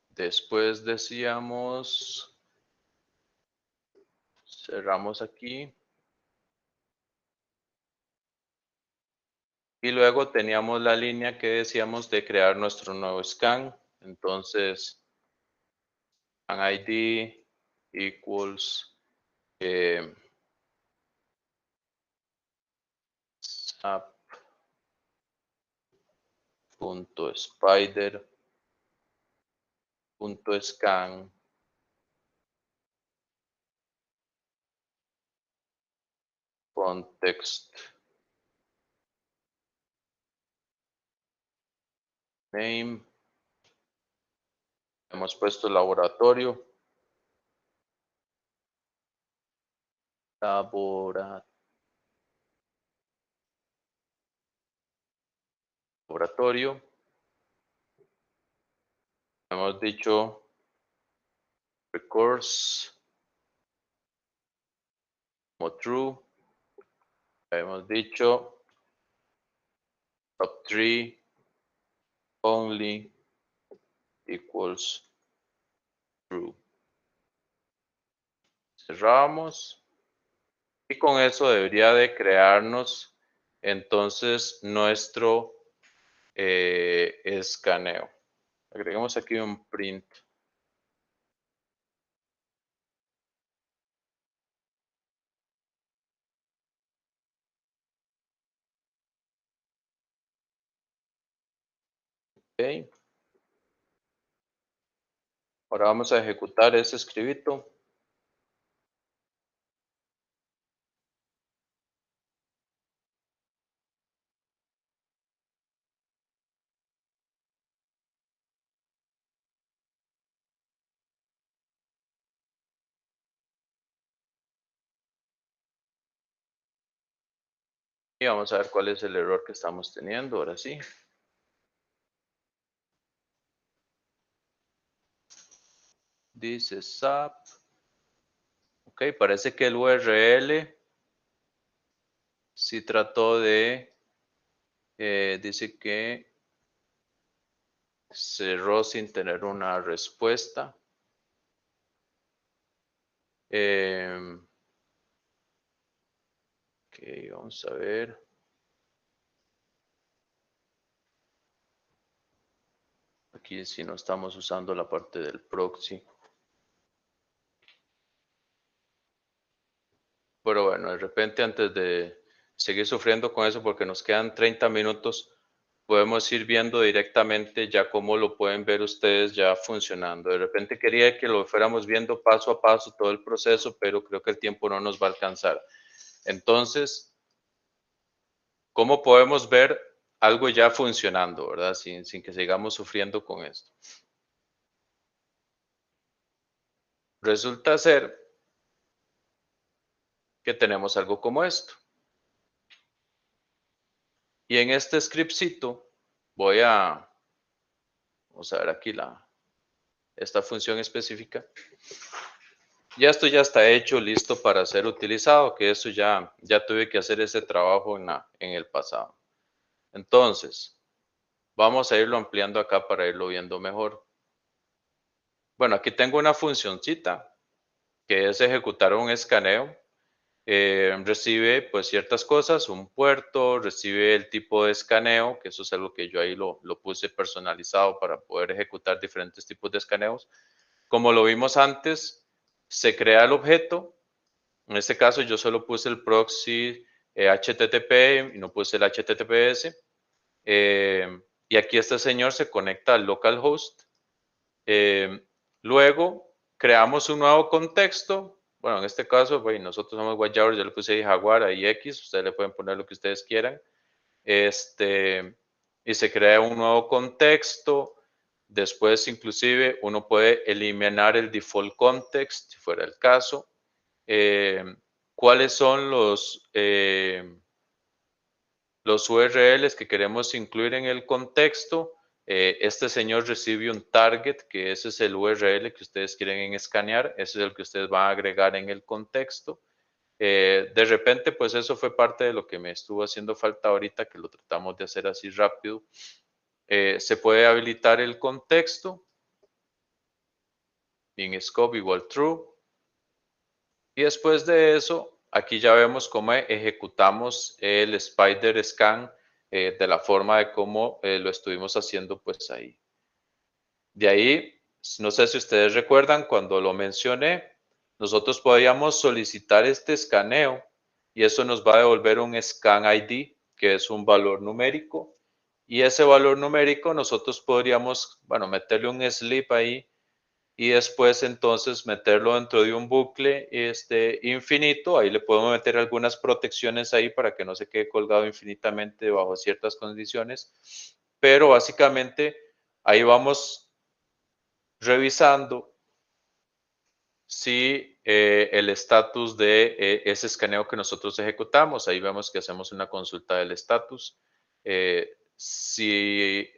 después decíamos, cerramos aquí y luego teníamos la línea que decíamos de crear nuestro nuevo scan. Entonces scan ID equals sap.spider.scan context name. Hemos puesto laboratorio. Laboratorio. Hemos dicho records como true. Hemos dicho top 3 only equals true. Cerramos. Y con eso debería de crearnos entonces nuestro escaneo. Agregamos aquí un print. Ok. Ahora vamos a ejecutar ese escribito. Y vamos a ver cuál es el error que estamos teniendo. Ahora sí. Dice SAP. Ok, parece que el URL sí trató de, dice que cerró sin tener una respuesta. Ok, vamos a ver. Aquí sí no estamos usando la parte del proxy. Pero bueno, de repente antes de seguir sufriendo con eso, porque nos quedan 30 minutos, podemos ir viendo directamente ya cómo lo pueden ver ustedes ya funcionando. De repente quería que lo fuéramos viendo paso a paso todo el proceso, pero creo que el tiempo no nos va a alcanzar. Entonces, ¿cómo podemos ver algo ya funcionando, ¿verdad? Sin que sigamos sufriendo con esto. Resulta ser que tenemos algo como esto. Y en este scriptcito vamos a ver aquí esta función específica. Ya esto ya está hecho, listo para ser utilizado, que eso ya tuve que hacer ese trabajo en el pasado. Entonces, vamos a irlo ampliando acá para irlo viendo mejor. Bueno, aquí tengo una funcioncita que es ejecutar un escaneo. Recibe pues ciertas cosas, un puerto, recibe el tipo de escaneo, que eso es algo que yo ahí lo puse personalizado para poder ejecutar diferentes tipos de escaneos. Como lo vimos antes, se crea el objeto. En este caso yo solo puse el proxy HTTP y no puse el HTTPS. Y aquí este señor se conecta al localhost. Luego creamos un nuevo contexto. Bueno, en este caso, bueno, nosotros somos Guayabros, yo le puse ahí Jaguar, ahí X, ustedes le pueden poner lo que ustedes quieran. Y se crea un nuevo contexto. Después, inclusive, uno puede eliminar el default context, si fuera el caso. ¿Cuáles son los URLs que queremos incluir en el contexto? Este señor recibe un target, que ese es el URL que ustedes quieren escanear, ese es el que ustedes van a agregar en el contexto. De repente, pues eso fue parte de lo que me estuvo haciendo falta ahorita, que lo tratamos de hacer así rápido. Se puede habilitar el contexto, in scope igual true, y después de eso, aquí ya vemos cómo ejecutamos el spider scan de la forma de cómo lo estuvimos haciendo pues ahí. De ahí, no sé si ustedes recuerdan cuando lo mencioné, nosotros podíamos solicitar este escaneo y eso nos va a devolver un scan ID, que es un valor numérico. Y ese valor numérico nosotros podríamos, bueno, meterle un sleep ahí y después entonces meterlo dentro de un bucle infinito. Ahí le podemos meter algunas protecciones ahí para que no se quede colgado infinitamente bajo ciertas condiciones. Pero básicamente ahí vamos revisando si el estatus de ese escaneo que nosotros ejecutamos, ahí vemos que hacemos una consulta del estatus. Si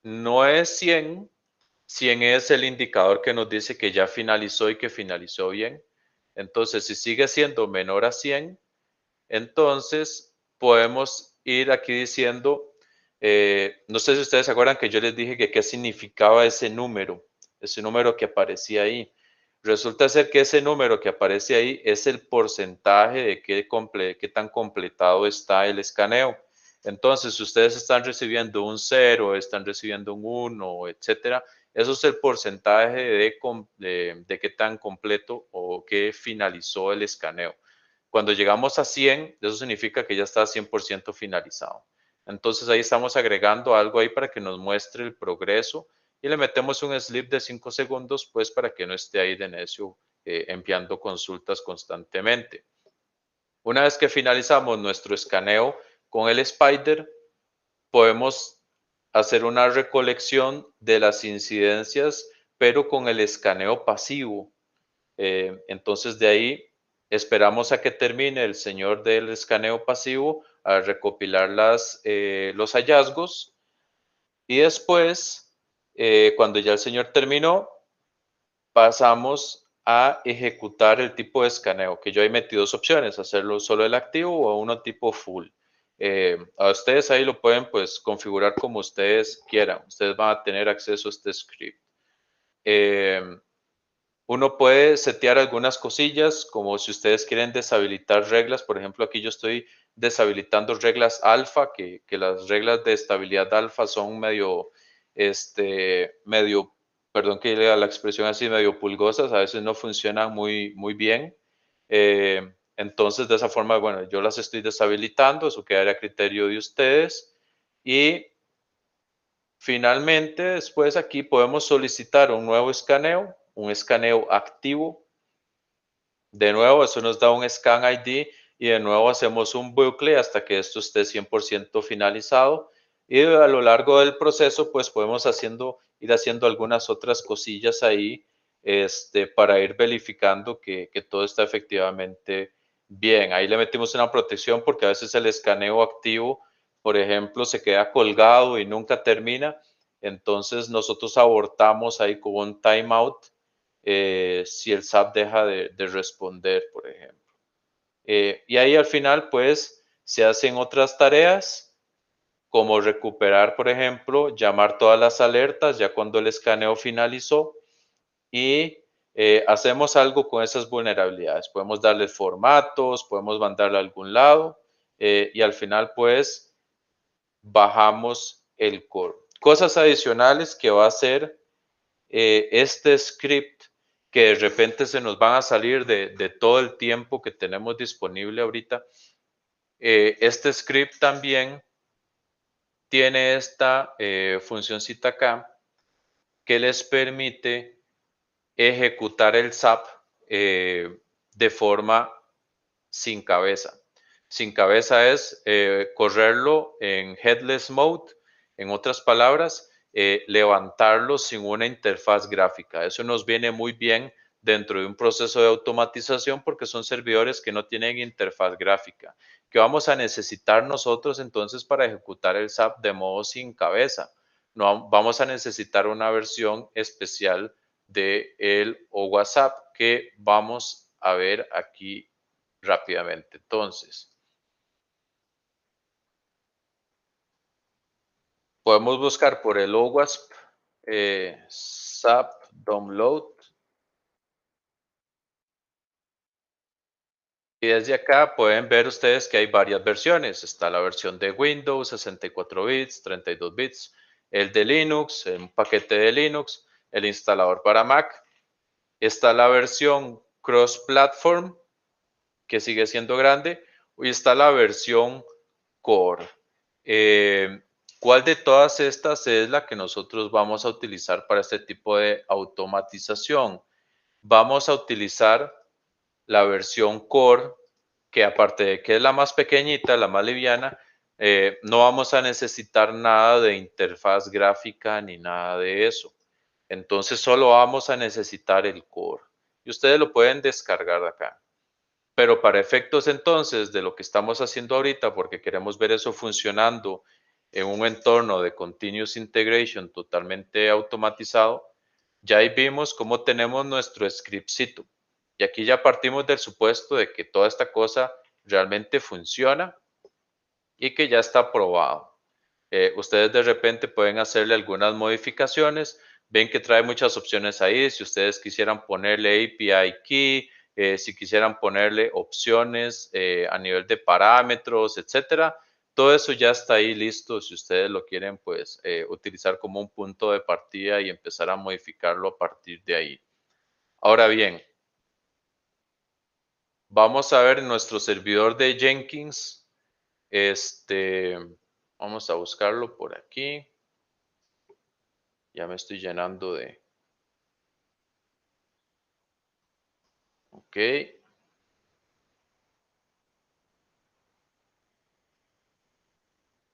no es 100, 100 es el indicador que nos dice que ya finalizó y que finalizó bien. Entonces, si sigue siendo menor a 100, entonces podemos ir aquí diciendo, no sé si ustedes se acuerdan que yo les dije que qué significaba ese número que aparecía ahí. Resulta ser que ese número que aparece ahí es el porcentaje de qué tan completado está el escaneo. Entonces, si ustedes están recibiendo un 0, están recibiendo un 1, etcétera, eso es el porcentaje de qué tan completo o qué finalizó el escaneo. Cuando llegamos a 100, eso significa que ya está 100% finalizado. Entonces ahí estamos agregando algo ahí para que nos muestre el progreso y le metemos un sleep de 5 segundos, pues para que no esté ahí de necio enviando consultas constantemente. Una vez que finalizamos nuestro escaneo con el Spider, podemos hacer una recolección de las incidencias, pero con el escaneo pasivo. Entonces de ahí esperamos a que termine el señor del escaneo pasivo a recopilar los hallazgos y después, cuando ya el señor terminó, pasamos a ejecutar el tipo de escaneo, que yo he metido dos opciones, hacerlo solo el activo o uno tipo full. A ustedes ahí lo pueden pues configurar como ustedes quieran. Ustedes van a tener acceso a este script. Uno puede setear algunas cosillas, como si ustedes quieren deshabilitar reglas. Por ejemplo, aquí yo estoy deshabilitando reglas alfa, que las reglas de estabilidad alfa son perdón que lea la expresión así, medio pulgosas, a veces no funcionan muy bien. Entonces, de esa forma, bueno, yo las estoy deshabilitando, eso quedaría a criterio de ustedes. Y finalmente, después aquí podemos solicitar un nuevo escaneo, un escaneo activo. De nuevo, eso nos da un scan ID y de nuevo hacemos un bucle hasta que esto esté 100% finalizado. Y a lo largo del proceso, pues podemos ir haciendo algunas otras cosillas ahí para ir verificando que todo está efectivamente bien. Ahí le metimos una protección porque a veces el escaneo activo, por ejemplo, se queda colgado y nunca termina. Entonces nosotros abortamos ahí con un timeout si el SAP deja de responder, por ejemplo. Y ahí al final, pues, se hacen otras tareas como recuperar, por ejemplo, llamar todas las alertas ya cuando el escaneo finalizó y hacemos algo con esas vulnerabilidades. Podemos darle formatos, podemos mandarlo a algún lado y al final, pues, bajamos el core. Cosas adicionales que va a hacer este script que de repente se nos van a salir de todo el tiempo que tenemos disponible ahorita. Este script también tiene esta funcioncita acá que les permite ejecutar el SAP de forma sin cabeza. Sin cabeza es correrlo en headless mode, en otras palabras, levantarlo sin una interfaz gráfica. Eso nos viene muy bien dentro de un proceso de automatización porque son servidores que no tienen interfaz gráfica. ¿Qué vamos a necesitar nosotros entonces para ejecutar el SAP de modo sin cabeza? No, vamos a necesitar una versión especial de el WhatsApp que vamos a ver aquí rápidamente. Entonces, podemos buscar por el OWASP SAP Download y desde acá pueden ver ustedes que hay varias versiones. Está la versión de Windows, 64 bits, 32 bits, el de Linux, un paquete de Linux, el instalador para Mac. Está la versión cross-platform, que sigue siendo grande, y está la versión Core. ¿Cuál de todas estas es la que nosotros vamos a utilizar para este tipo de automatización? Vamos a utilizar la versión Core, que aparte de que es la más pequeñita, la más liviana, no vamos a necesitar nada de interfaz gráfica ni nada de eso. Entonces solo vamos a necesitar el Core. Y ustedes lo pueden descargar de acá. Pero para efectos entonces de lo que estamos haciendo ahorita, porque queremos ver eso funcionando en un entorno de continuous integration totalmente automatizado, ya ahí vimos cómo tenemos nuestro scriptcito. Y aquí ya partimos del supuesto de que toda esta cosa realmente funciona y que ya está probado. Ustedes de repente pueden hacerle algunas modificaciones. Ven que trae muchas opciones ahí. Si ustedes quisieran ponerle API Key, si quisieran ponerle opciones a nivel de parámetros, etcétera. Todo eso ya está ahí listo. Si ustedes lo quieren, pues utilizar como un punto de partida y empezar a modificarlo a partir de ahí. Ahora bien, vamos a ver nuestro servidor de Jenkins. Vamos a buscarlo por aquí. Ya me estoy llenando de... Ok.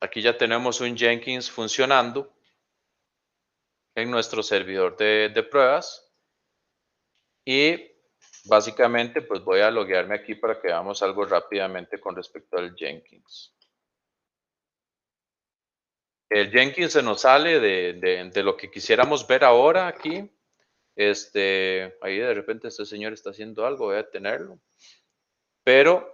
Aquí ya tenemos un Jenkins funcionando en nuestro servidor de pruebas. Y básicamente pues voy a loguearme aquí para que veamos algo rápidamente con respecto al Jenkins. El Jenkins se nos sale de lo que quisiéramos ver ahora aquí. Ahí de repente este señor está haciendo algo, voy a detenerlo. Pero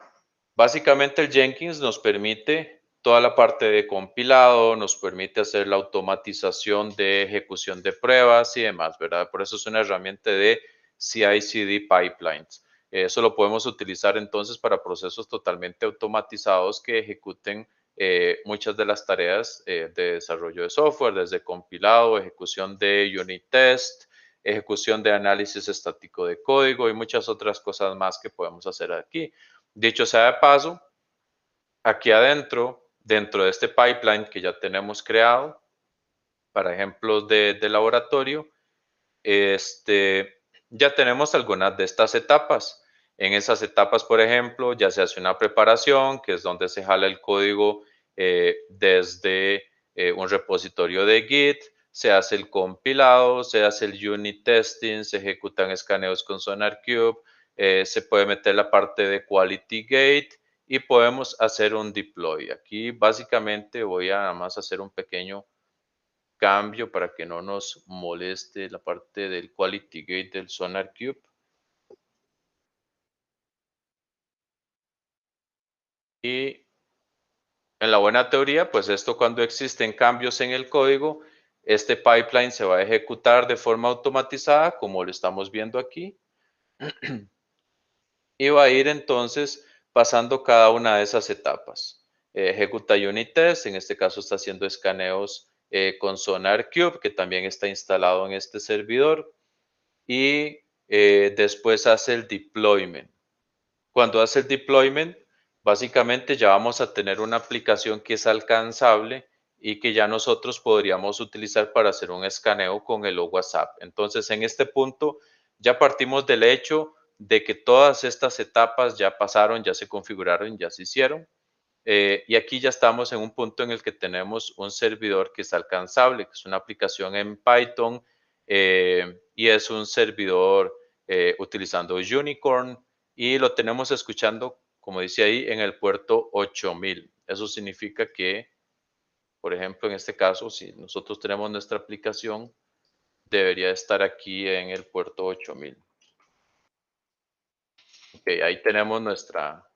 básicamente el Jenkins nos permite toda la parte de compilado, nos permite hacer la automatización de ejecución de pruebas y demás, ¿verdad? Por eso es una herramienta de CI/CD pipelines. Eso lo podemos utilizar entonces para procesos totalmente automatizados que ejecuten muchas de las tareas de desarrollo de software, desde compilado, ejecución de unit test, ejecución de análisis estático de código y muchas otras cosas más que podemos hacer aquí. Dicho sea de paso, aquí adentro, dentro de este pipeline que ya tenemos creado, para ejemplos de laboratorio, ya tenemos algunas de estas etapas. En esas etapas, por ejemplo, ya se hace una preparación, que es donde se jala el código desde un repositorio de Git, se hace el compilado, se hace el unit testing, se ejecutan escaneos con SonarQube, se puede meter la parte de Quality Gate y podemos hacer un deploy. Aquí básicamente voy a nada más hacer un pequeño cambio para que no nos moleste la parte del Quality Gate del SonarQube. Y en la buena teoría, pues esto cuando existen cambios en el código, este pipeline se va a ejecutar de forma automatizada, como lo estamos viendo aquí, y va a ir entonces pasando cada una de esas etapas. Ejecuta unit test, en este caso está haciendo escaneos con SonarQube, que también está instalado en este servidor, y después hace el deployment. Cuando hace el deployment, básicamente ya vamos a tener una aplicación que es alcanzable y que ya nosotros podríamos utilizar para hacer un escaneo con el WhatsApp. Entonces, en este punto ya partimos del hecho de que todas estas etapas ya pasaron, ya se configuraron, ya se hicieron. Y aquí ya estamos en un punto en el que tenemos un servidor que es alcanzable, que es una aplicación en Python y es un servidor utilizando Unicorn y lo tenemos escuchando, como dice ahí, en el puerto 8000. Eso significa que, por ejemplo, en este caso, si nosotros tenemos nuestra aplicación, debería estar aquí en el puerto 8000. Ok, ahí tenemos nuestra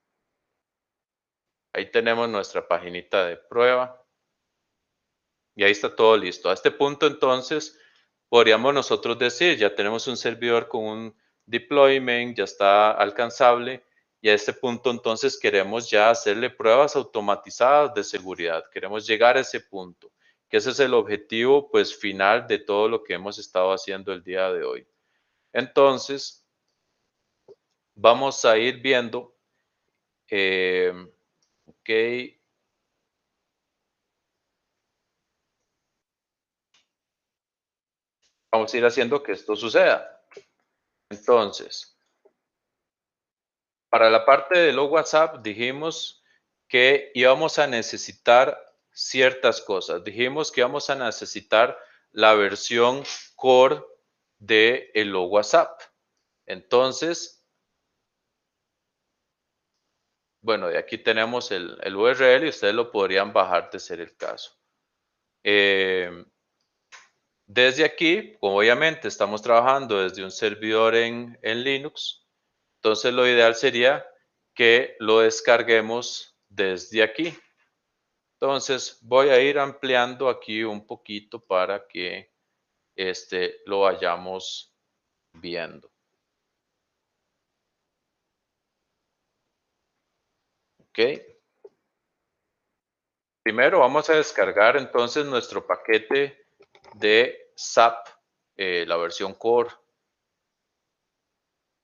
paginita de prueba. Y ahí está todo listo. A este punto entonces podríamos nosotros decir, ya tenemos un servidor con un deployment, ya está alcanzable y a este punto entonces queremos ya hacerle pruebas automatizadas de seguridad. Queremos llegar a ese punto, que ese es el objetivo pues final de todo lo que hemos estado haciendo el día de hoy. Entonces, vamos a ir viendo, eh, ok, vamos a ir haciendo que esto suceda. Entonces, para la parte de los WhatsApp dijimos que íbamos a necesitar ciertas cosas. Dijimos que íbamos a necesitar la versión core de el WhatsApp. Entonces, bueno, de aquí tenemos el URL y ustedes lo podrían bajar de ser el caso. Desde aquí, como obviamente estamos trabajando desde un servidor en Linux, entonces lo ideal sería que lo descarguemos desde aquí. Entonces voy a ir ampliando aquí un poquito para que lo vayamos viendo. Ok. Primero vamos a descargar entonces nuestro paquete de SAP, la versión core,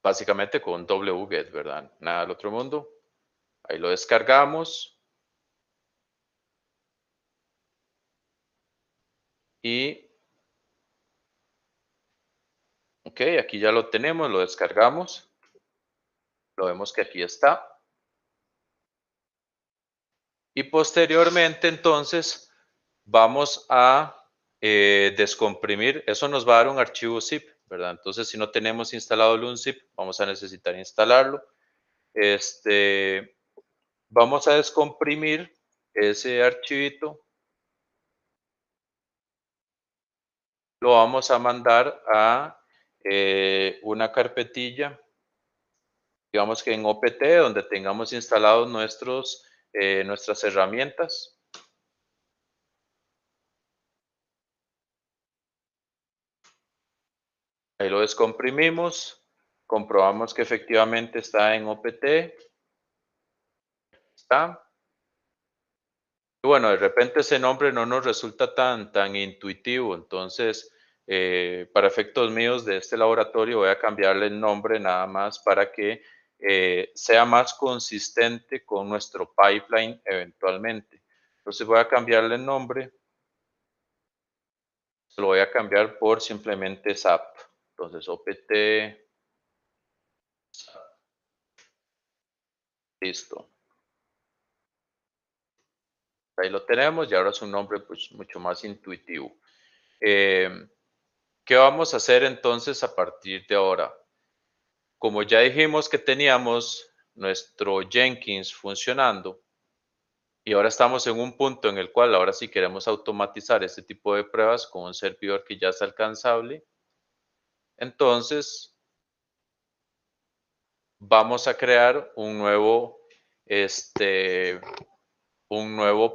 básicamente con wget, ¿verdad? Nada del otro mundo. Ahí lo descargamos y, ok, aquí ya lo tenemos, lo descargamos. Lo vemos que aquí está. Y posteriormente entonces vamos a descomprimir, eso nos va a dar un archivo zip, ¿verdad? Entonces si no tenemos instalado el unzip, vamos a necesitar instalarlo. Vamos a descomprimir ese archivito, lo vamos a mandar a una carpetilla, digamos que en OPT, donde tengamos instalados nuestras herramientas. Ahí lo descomprimimos, comprobamos que efectivamente está en OPT, está. Y bueno, de repente ese nombre no nos resulta tan intuitivo, entonces para efectos míos de este laboratorio voy a cambiarle el nombre nada más para que sea más consistente con nuestro pipeline eventualmente. Entonces voy a cambiarle el nombre, lo voy a cambiar por simplemente SAP. Entonces OPT, listo. Ahí lo tenemos y ahora es un nombre pues mucho más intuitivo. ¿Qué vamos a hacer entonces a partir de ahora? Como ya dijimos que teníamos nuestro Jenkins funcionando y ahora estamos en un punto en el cual ahora sí queremos automatizar este tipo de pruebas con un servidor que ya es alcanzable, entonces vamos a crear un nuevo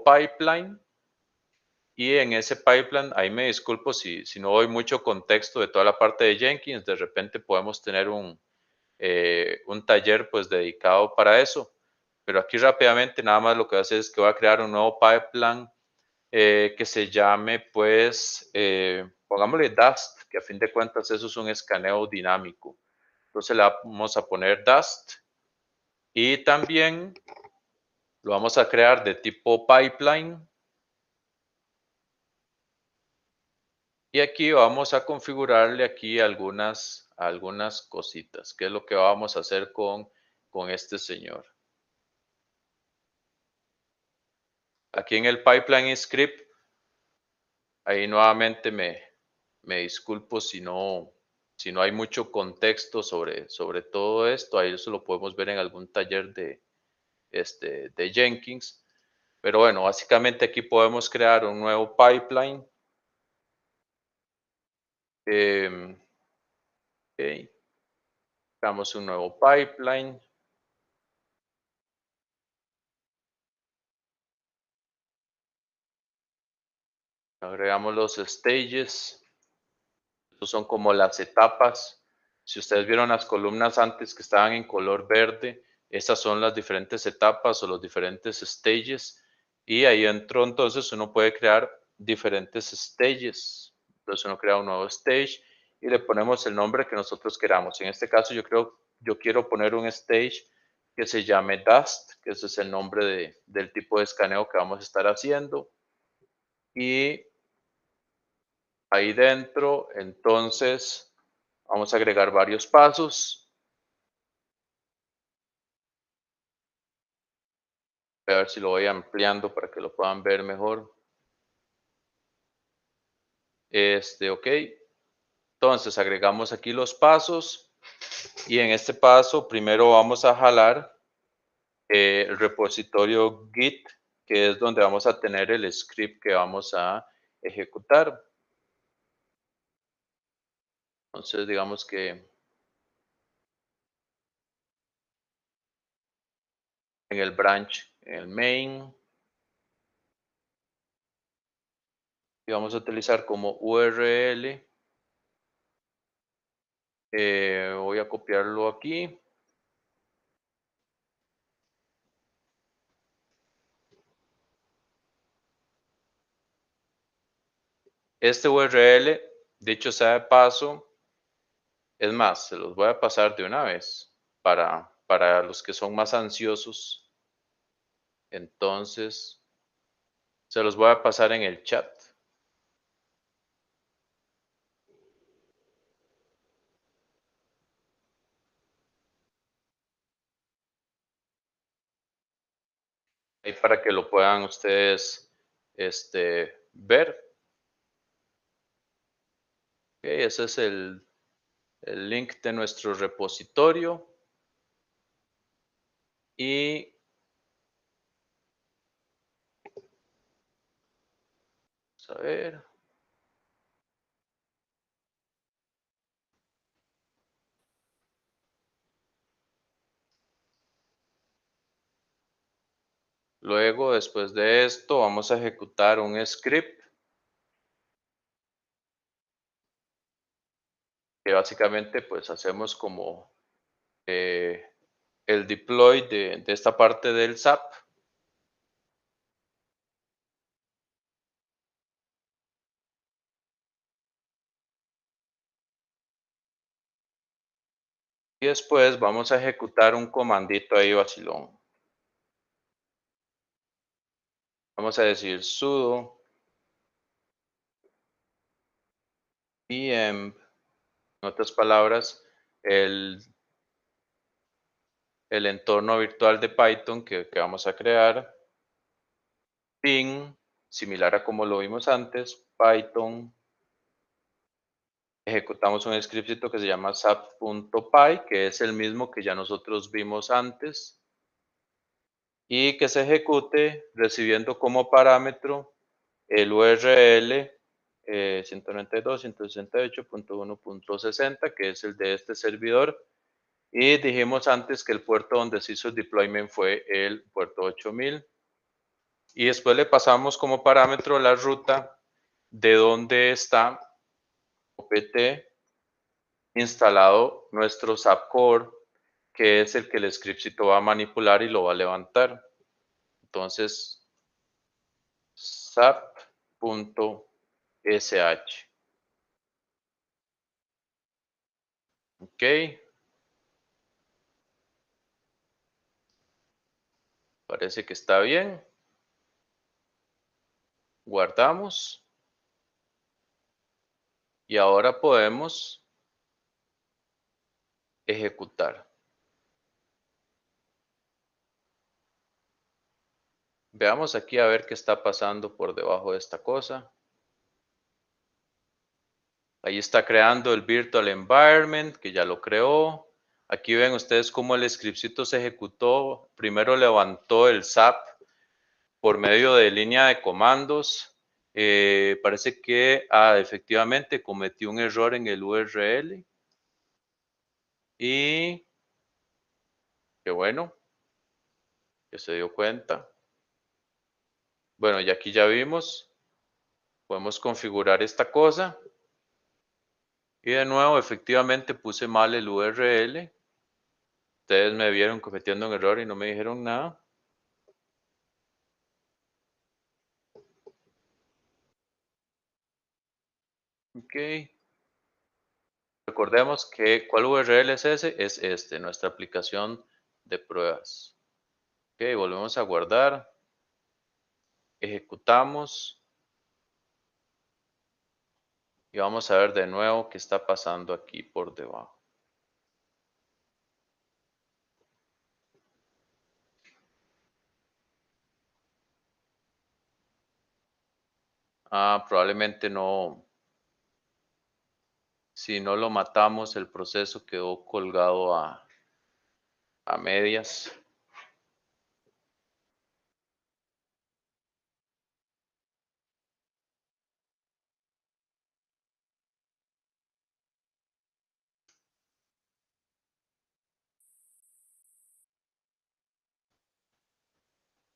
pipeline. Y en ese pipeline, ahí me disculpo si no doy mucho contexto de toda la parte de Jenkins, de repente podemos tener un taller pues dedicado para eso. Pero aquí rápidamente nada más lo que voy a hacer es que voy a crear un nuevo pipeline que se llame pues, pongámosle Dust, que a fin de cuentas eso es un escaneo dinámico. Entonces le vamos a poner Dust y también lo vamos a crear de tipo pipeline. Y aquí vamos a configurarle aquí algunas cositas, que es lo que vamos a hacer con este señor. Aquí en el pipeline script, ahí nuevamente me disculpo si no hay mucho contexto sobre todo esto. Ahí eso lo podemos ver en algún taller de Jenkins. Pero bueno, básicamente aquí podemos crear un nuevo pipeline. Ok, creamos un nuevo pipeline. Agregamos los stages. Estos son como las etapas. Si ustedes vieron las columnas antes que estaban en color verde, esas son las diferentes etapas o los diferentes stages. Y ahí dentro entonces uno puede crear diferentes stages. Entonces uno crea un nuevo stage y le ponemos el nombre que nosotros queramos. En este caso yo quiero poner un stage que se llame Dust, que ese es el nombre del tipo de escaneo que vamos a estar haciendo. Y ahí dentro, entonces, vamos a agregar varios pasos. Voy a ver si lo voy ampliando para que lo puedan ver mejor. Ok. Entonces, agregamos aquí los pasos. Y en este paso, primero vamos a jalar el repositorio Git, que es donde vamos a tener el script que vamos a ejecutar. Entonces, digamos que en el branch, en el main, y vamos a utilizar como URL. Voy a copiarlo aquí. Este URL, dicho sea de paso, es más, se los voy a pasar de una vez para los que son más ansiosos. Entonces, se los voy a pasar en el chat. Ahí para que lo puedan ustedes ver. Ok, ese es el link de nuestro repositorio. Y vamos a ver. Luego, después de esto, vamos a ejecutar un script que básicamente pues hacemos como el deploy de esta parte del SAP. Y después vamos a ejecutar un comandito ahí vacilón. Vamos a decir sudo env, en otras palabras, el entorno virtual de Python que vamos a crear. bin, similar a como lo vimos antes, Python, ejecutamos un scriptcito que se llama sap.py, que es el mismo que ya nosotros vimos antes, y que se ejecute recibiendo como parámetro el URL 192.168.1.60, que es el de este servidor, y dijimos antes que el puerto donde se hizo el deployment fue el puerto 8000, y después le pasamos como parámetro la ruta de donde está opt instalado nuestro SAP Core, que es el que el scriptcito va a manipular y lo va a levantar. Entonces, sap.sh. Ok, parece que está bien. Guardamos. Y ahora podemos ejecutar. Veamos aquí a ver qué está pasando por debajo de esta cosa. Ahí está creando el virtual environment, que ya lo creó. Aquí ven ustedes cómo el scriptcito se ejecutó. Primero levantó el SAP por medio de línea de comandos. Parece que efectivamente cometió un error en el URL. Y qué bueno que se dio cuenta. Bueno, y aquí ya vimos. Podemos configurar esta cosa. Y de nuevo, efectivamente puse mal el URL. Ustedes me vieron cometiendo un error y no me dijeron nada. Ok. Recordemos que ¿cuál URL es ese? Es este, nuestra aplicación de pruebas. Ok, volvemos a guardar. Ejecutamos. Y vamos a ver de nuevo qué está pasando aquí por debajo. Probablemente no. Si no lo matamos, el proceso quedó colgado a medias.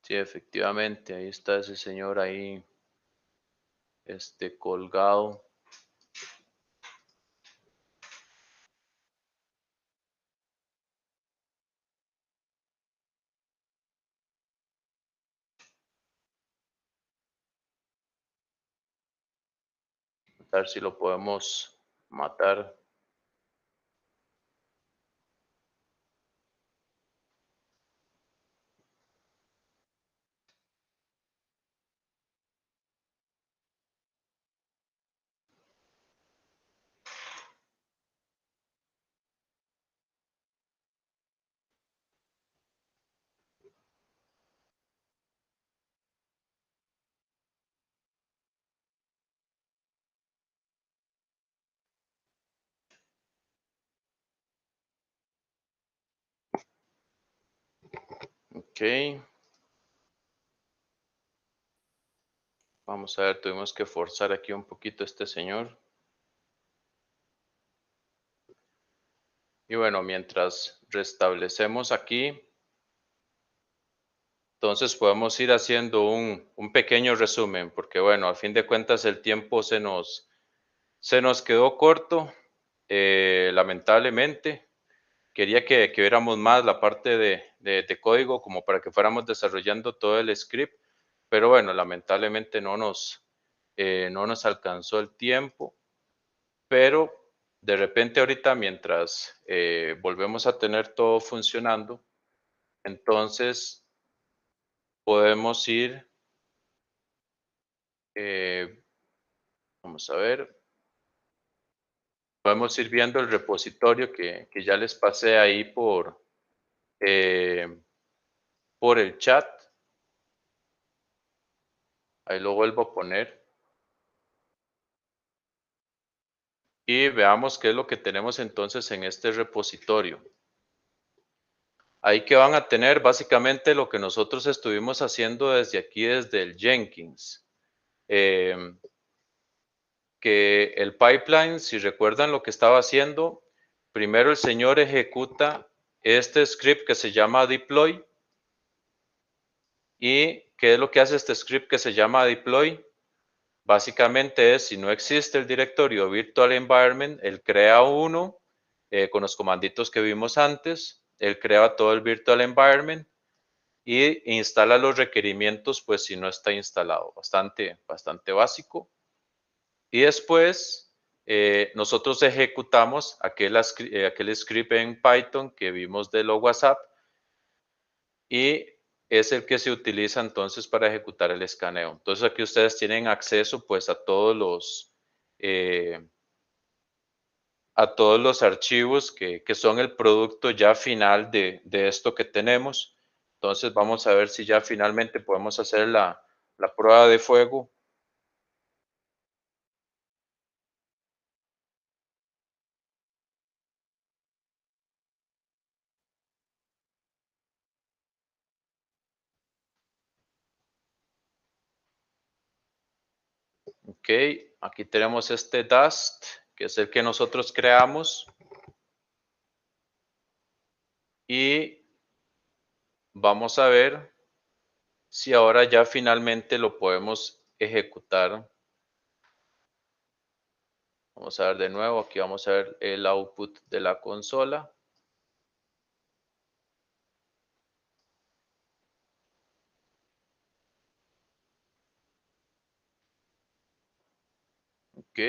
Sí, efectivamente, ahí está ese señor ahí, colgado. A ver si lo podemos matar. Ok. Vamos a ver, tuvimos que forzar aquí un poquito a este señor. Y bueno, mientras restablecemos aquí, entonces podemos ir haciendo un pequeño resumen, porque bueno, a fin de cuentas el tiempo se nos quedó corto, lamentablemente. Quería que viéramos más la parte de código como para que fuéramos desarrollando todo el script, pero bueno, lamentablemente no nos alcanzó el tiempo, pero de repente ahorita mientras volvemos a tener todo funcionando, entonces podemos ir, eh, vamos a ver, podemos ir viendo el repositorio que ya les pasé ahí eh, por el chat. Ahí lo vuelvo a poner. Y veamos qué es lo que tenemos entonces en este repositorio. Ahí que van a tener básicamente lo que nosotros estuvimos haciendo desde aquí, desde el Jenkins. Que el pipeline, si recuerdan lo que estaba haciendo, primero el señor ejecuta este script que se llama deploy. ¿Y qué es lo que hace este script que se llama deploy? Básicamente es, si no existe el directorio virtual environment, él crea uno con los comanditos que vimos antes, él crea todo el virtual environment y instala los requerimientos, pues si no está instalado, bastante básico. Y después nosotros ejecutamos aquel script en Python que vimos de lo WhatsApp y es el que se utiliza entonces para ejecutar el escaneo. Entonces aquí ustedes tienen acceso pues a todos los archivos que son el producto ya final de esto que tenemos. Entonces vamos a ver si ya finalmente podemos hacer la prueba de fuego. Ok, aquí tenemos este Dust, que es el que nosotros creamos. Y vamos a ver si ahora ya finalmente lo podemos ejecutar. Vamos a ver de nuevo, aquí vamos a ver el output de la consola. Ok.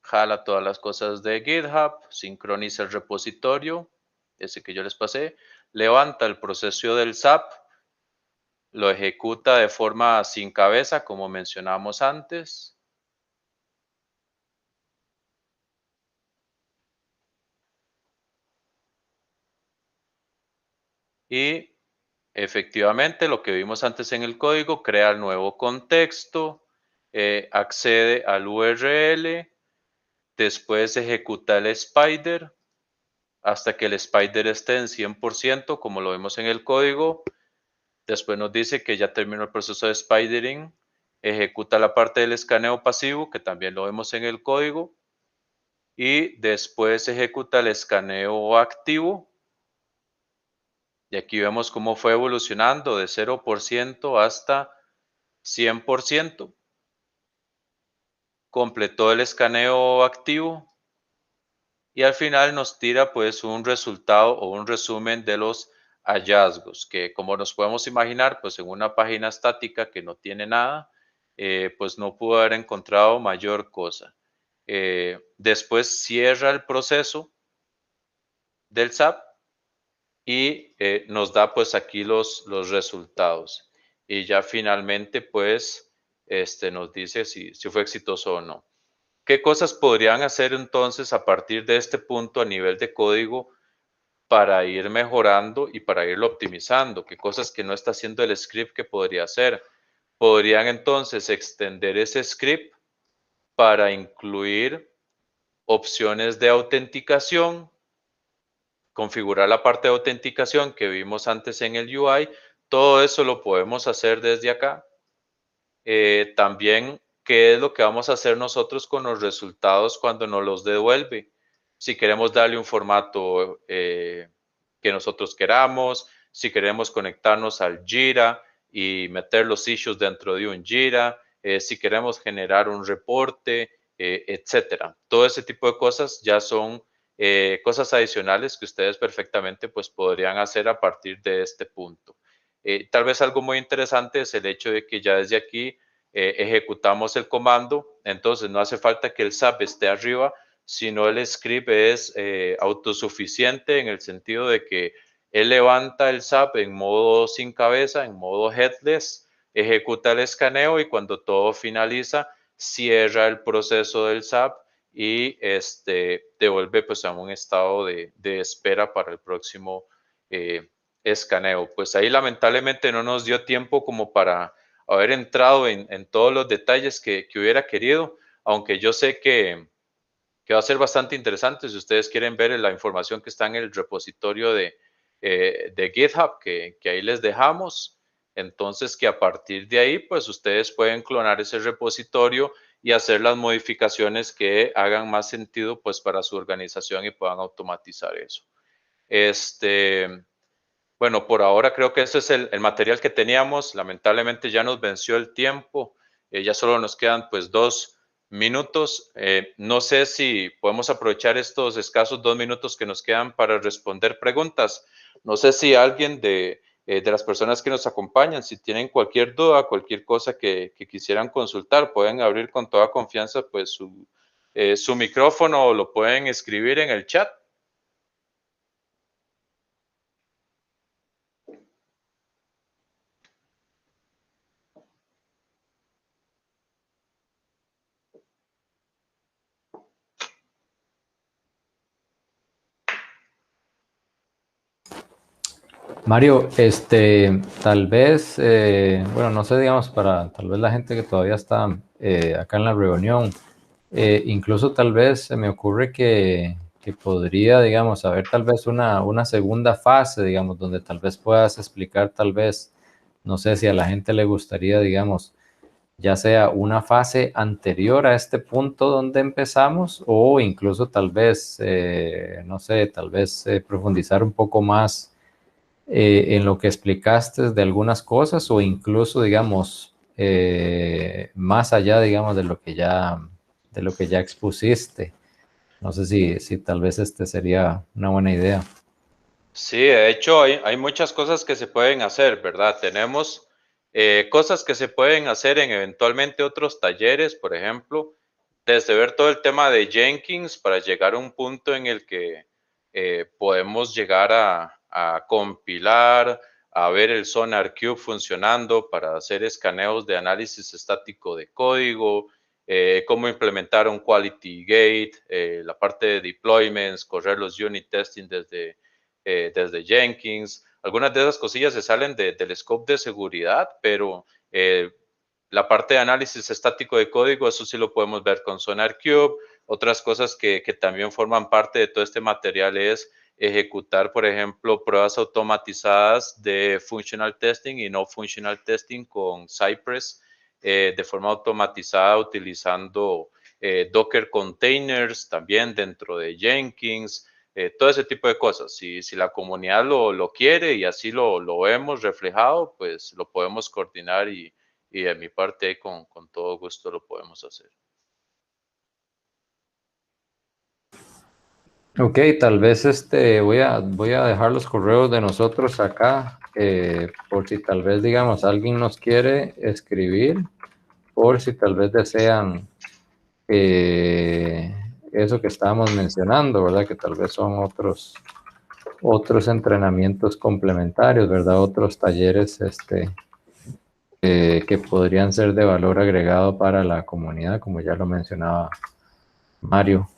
Jala todas las cosas de GitHub, sincroniza el repositorio, ese que yo les pasé, levanta el proceso del SAP, lo ejecuta de forma sin cabeza, como mencionamos antes. Y efectivamente, lo que vimos antes en el código, crea el nuevo contexto, accede al URL, después ejecuta el spider hasta que el spider esté en 100%, como lo vemos en el código. Después nos dice que ya terminó el proceso de spidering, ejecuta la parte del escaneo pasivo, que también lo vemos en el código, y después ejecuta el escaneo activo. Y aquí vemos cómo fue evolucionando de 0% hasta 100%. Completó el escaneo activo y al final nos tira pues un resultado o un resumen de los hallazgos, que como nos podemos imaginar, pues en una página estática que no tiene nada, pues no pudo haber encontrado mayor cosa. Después cierra el proceso del SAP y nos da pues aquí los resultados. Y ya finalmente pues nos dice si fue exitoso o no. ¿Qué cosas podrían hacer entonces a partir de este punto a nivel de código para ir mejorando y para irlo optimizando? ¿Qué cosas que no está haciendo el script que podría hacer? Podrían entonces extender ese script para incluir opciones de autenticación, configurar la parte de autenticación que vimos antes en el UI. Todo eso lo podemos hacer desde acá. También, ¿qué es lo que vamos a hacer nosotros con los resultados cuando nos los devuelve? Si queremos darle un formato que nosotros queramos, si queremos conectarnos al Jira y meter los issues dentro de un Jira, si queremos generar un reporte, etcétera. Todo ese tipo de cosas ya son cosas adicionales que ustedes perfectamente pues podrían hacer a partir de este punto. Tal vez algo muy interesante es el hecho de que ya desde aquí ejecutamos el comando, entonces no hace falta que el SAP esté arriba, sino el script es autosuficiente en el sentido de que él levanta el SAP en modo sin cabeza, en modo headless, ejecuta el escaneo y cuando todo finaliza, cierra el proceso del SAP y devuelve pues a un estado de espera para el próximo escaneo. Pues ahí lamentablemente no nos dio tiempo como para haber entrado en todos los detalles que hubiera querido, aunque yo sé que va a ser bastante interesante si ustedes quieren ver la información que está en el repositorio de GitHub que ahí les dejamos. Entonces, que a partir de ahí, pues ustedes pueden clonar ese repositorio y hacer las modificaciones que hagan más sentido pues para su organización y puedan automatizar eso. Bueno, por ahora creo que ese es el material que teníamos. Lamentablemente ya nos venció el tiempo. Ya solo nos quedan pues 2 minutos. No sé si podemos aprovechar estos escasos 2 minutos que nos quedan para responder preguntas. No sé si alguien de las personas que nos acompañan, si tienen cualquier duda, cualquier cosa que quisieran consultar, pueden abrir con toda confianza pues su micrófono o lo pueden escribir en el chat. Mario, tal vez, bueno, no sé, digamos, para tal vez la gente que todavía está acá en la reunión, incluso tal vez se me ocurre que podría, digamos, haber tal vez una segunda fase, digamos, donde tal vez puedas explicar, tal vez, no sé si a la gente le gustaría, digamos, ya sea una fase anterior a este punto donde empezamos o incluso tal vez, no sé, tal vez profundizar un poco más en lo que explicaste de algunas cosas o incluso, digamos, más allá, digamos, de lo que ya expusiste. No sé si tal vez este sería una buena idea. Sí, de hecho hay muchas cosas que se pueden hacer, ¿verdad? Tenemos cosas que se pueden hacer en eventualmente otros talleres, por ejemplo, desde ver todo el tema de Jenkins para llegar a un punto en el que podemos llegar a compilar, a ver el Sonar Cube funcionando para hacer escaneos de análisis estático de código, cómo implementar un Quality Gate, la parte de deployments, correr los unit testing desde Jenkins. Algunas de esas cosillas se salen del scope de seguridad, pero la parte de análisis estático de código, eso sí lo podemos ver con SonarQube. Otras cosas que también forman parte de todo este material es ejecutar, por ejemplo, pruebas automatizadas de functional testing y no functional testing con Cypress de forma automatizada utilizando Docker containers también dentro de Jenkins, todo ese tipo de cosas. Si la comunidad lo quiere y así lo vemos reflejado, pues lo podemos coordinar y de mi parte con todo gusto lo podemos hacer. Ok, tal vez voy a dejar los correos de nosotros acá, por si tal vez, digamos, alguien nos quiere escribir, por si tal vez desean eso que estábamos mencionando, ¿verdad? Que tal vez son otros entrenamientos complementarios, ¿verdad? Otros talleres que podrían ser de valor agregado para la comunidad, como ya lo mencionaba Mario.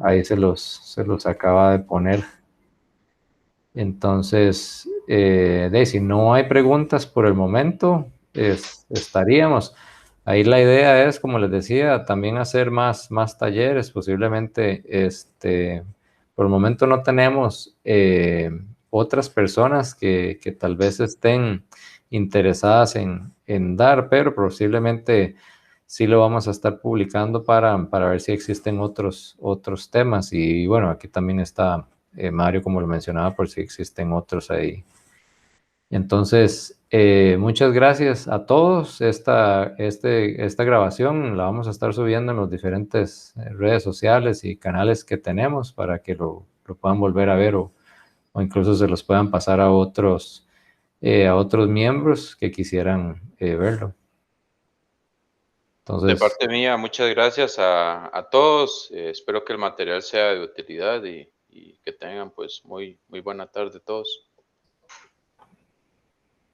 Ahí se los acaba de poner. Entonces, si no hay preguntas por el momento, estaríamos. Ahí la idea es, como les decía, también hacer más talleres. Posiblemente, por el momento no tenemos otras personas que tal vez estén interesadas en dar, pero posiblemente sí lo vamos a estar publicando para ver si existen otros temas. Y bueno, aquí también está Mario, como lo mencionaba, por si existen otros ahí. Entonces, muchas gracias a todos. Esta grabación la vamos a estar subiendo en los diferentes redes sociales y canales que tenemos para que lo puedan volver a ver o incluso se los puedan pasar a otros miembros que quisieran verlo. De Entonces, parte mía, muchas gracias a todos. Espero que el material sea de utilidad y que tengan pues muy buena tarde todos.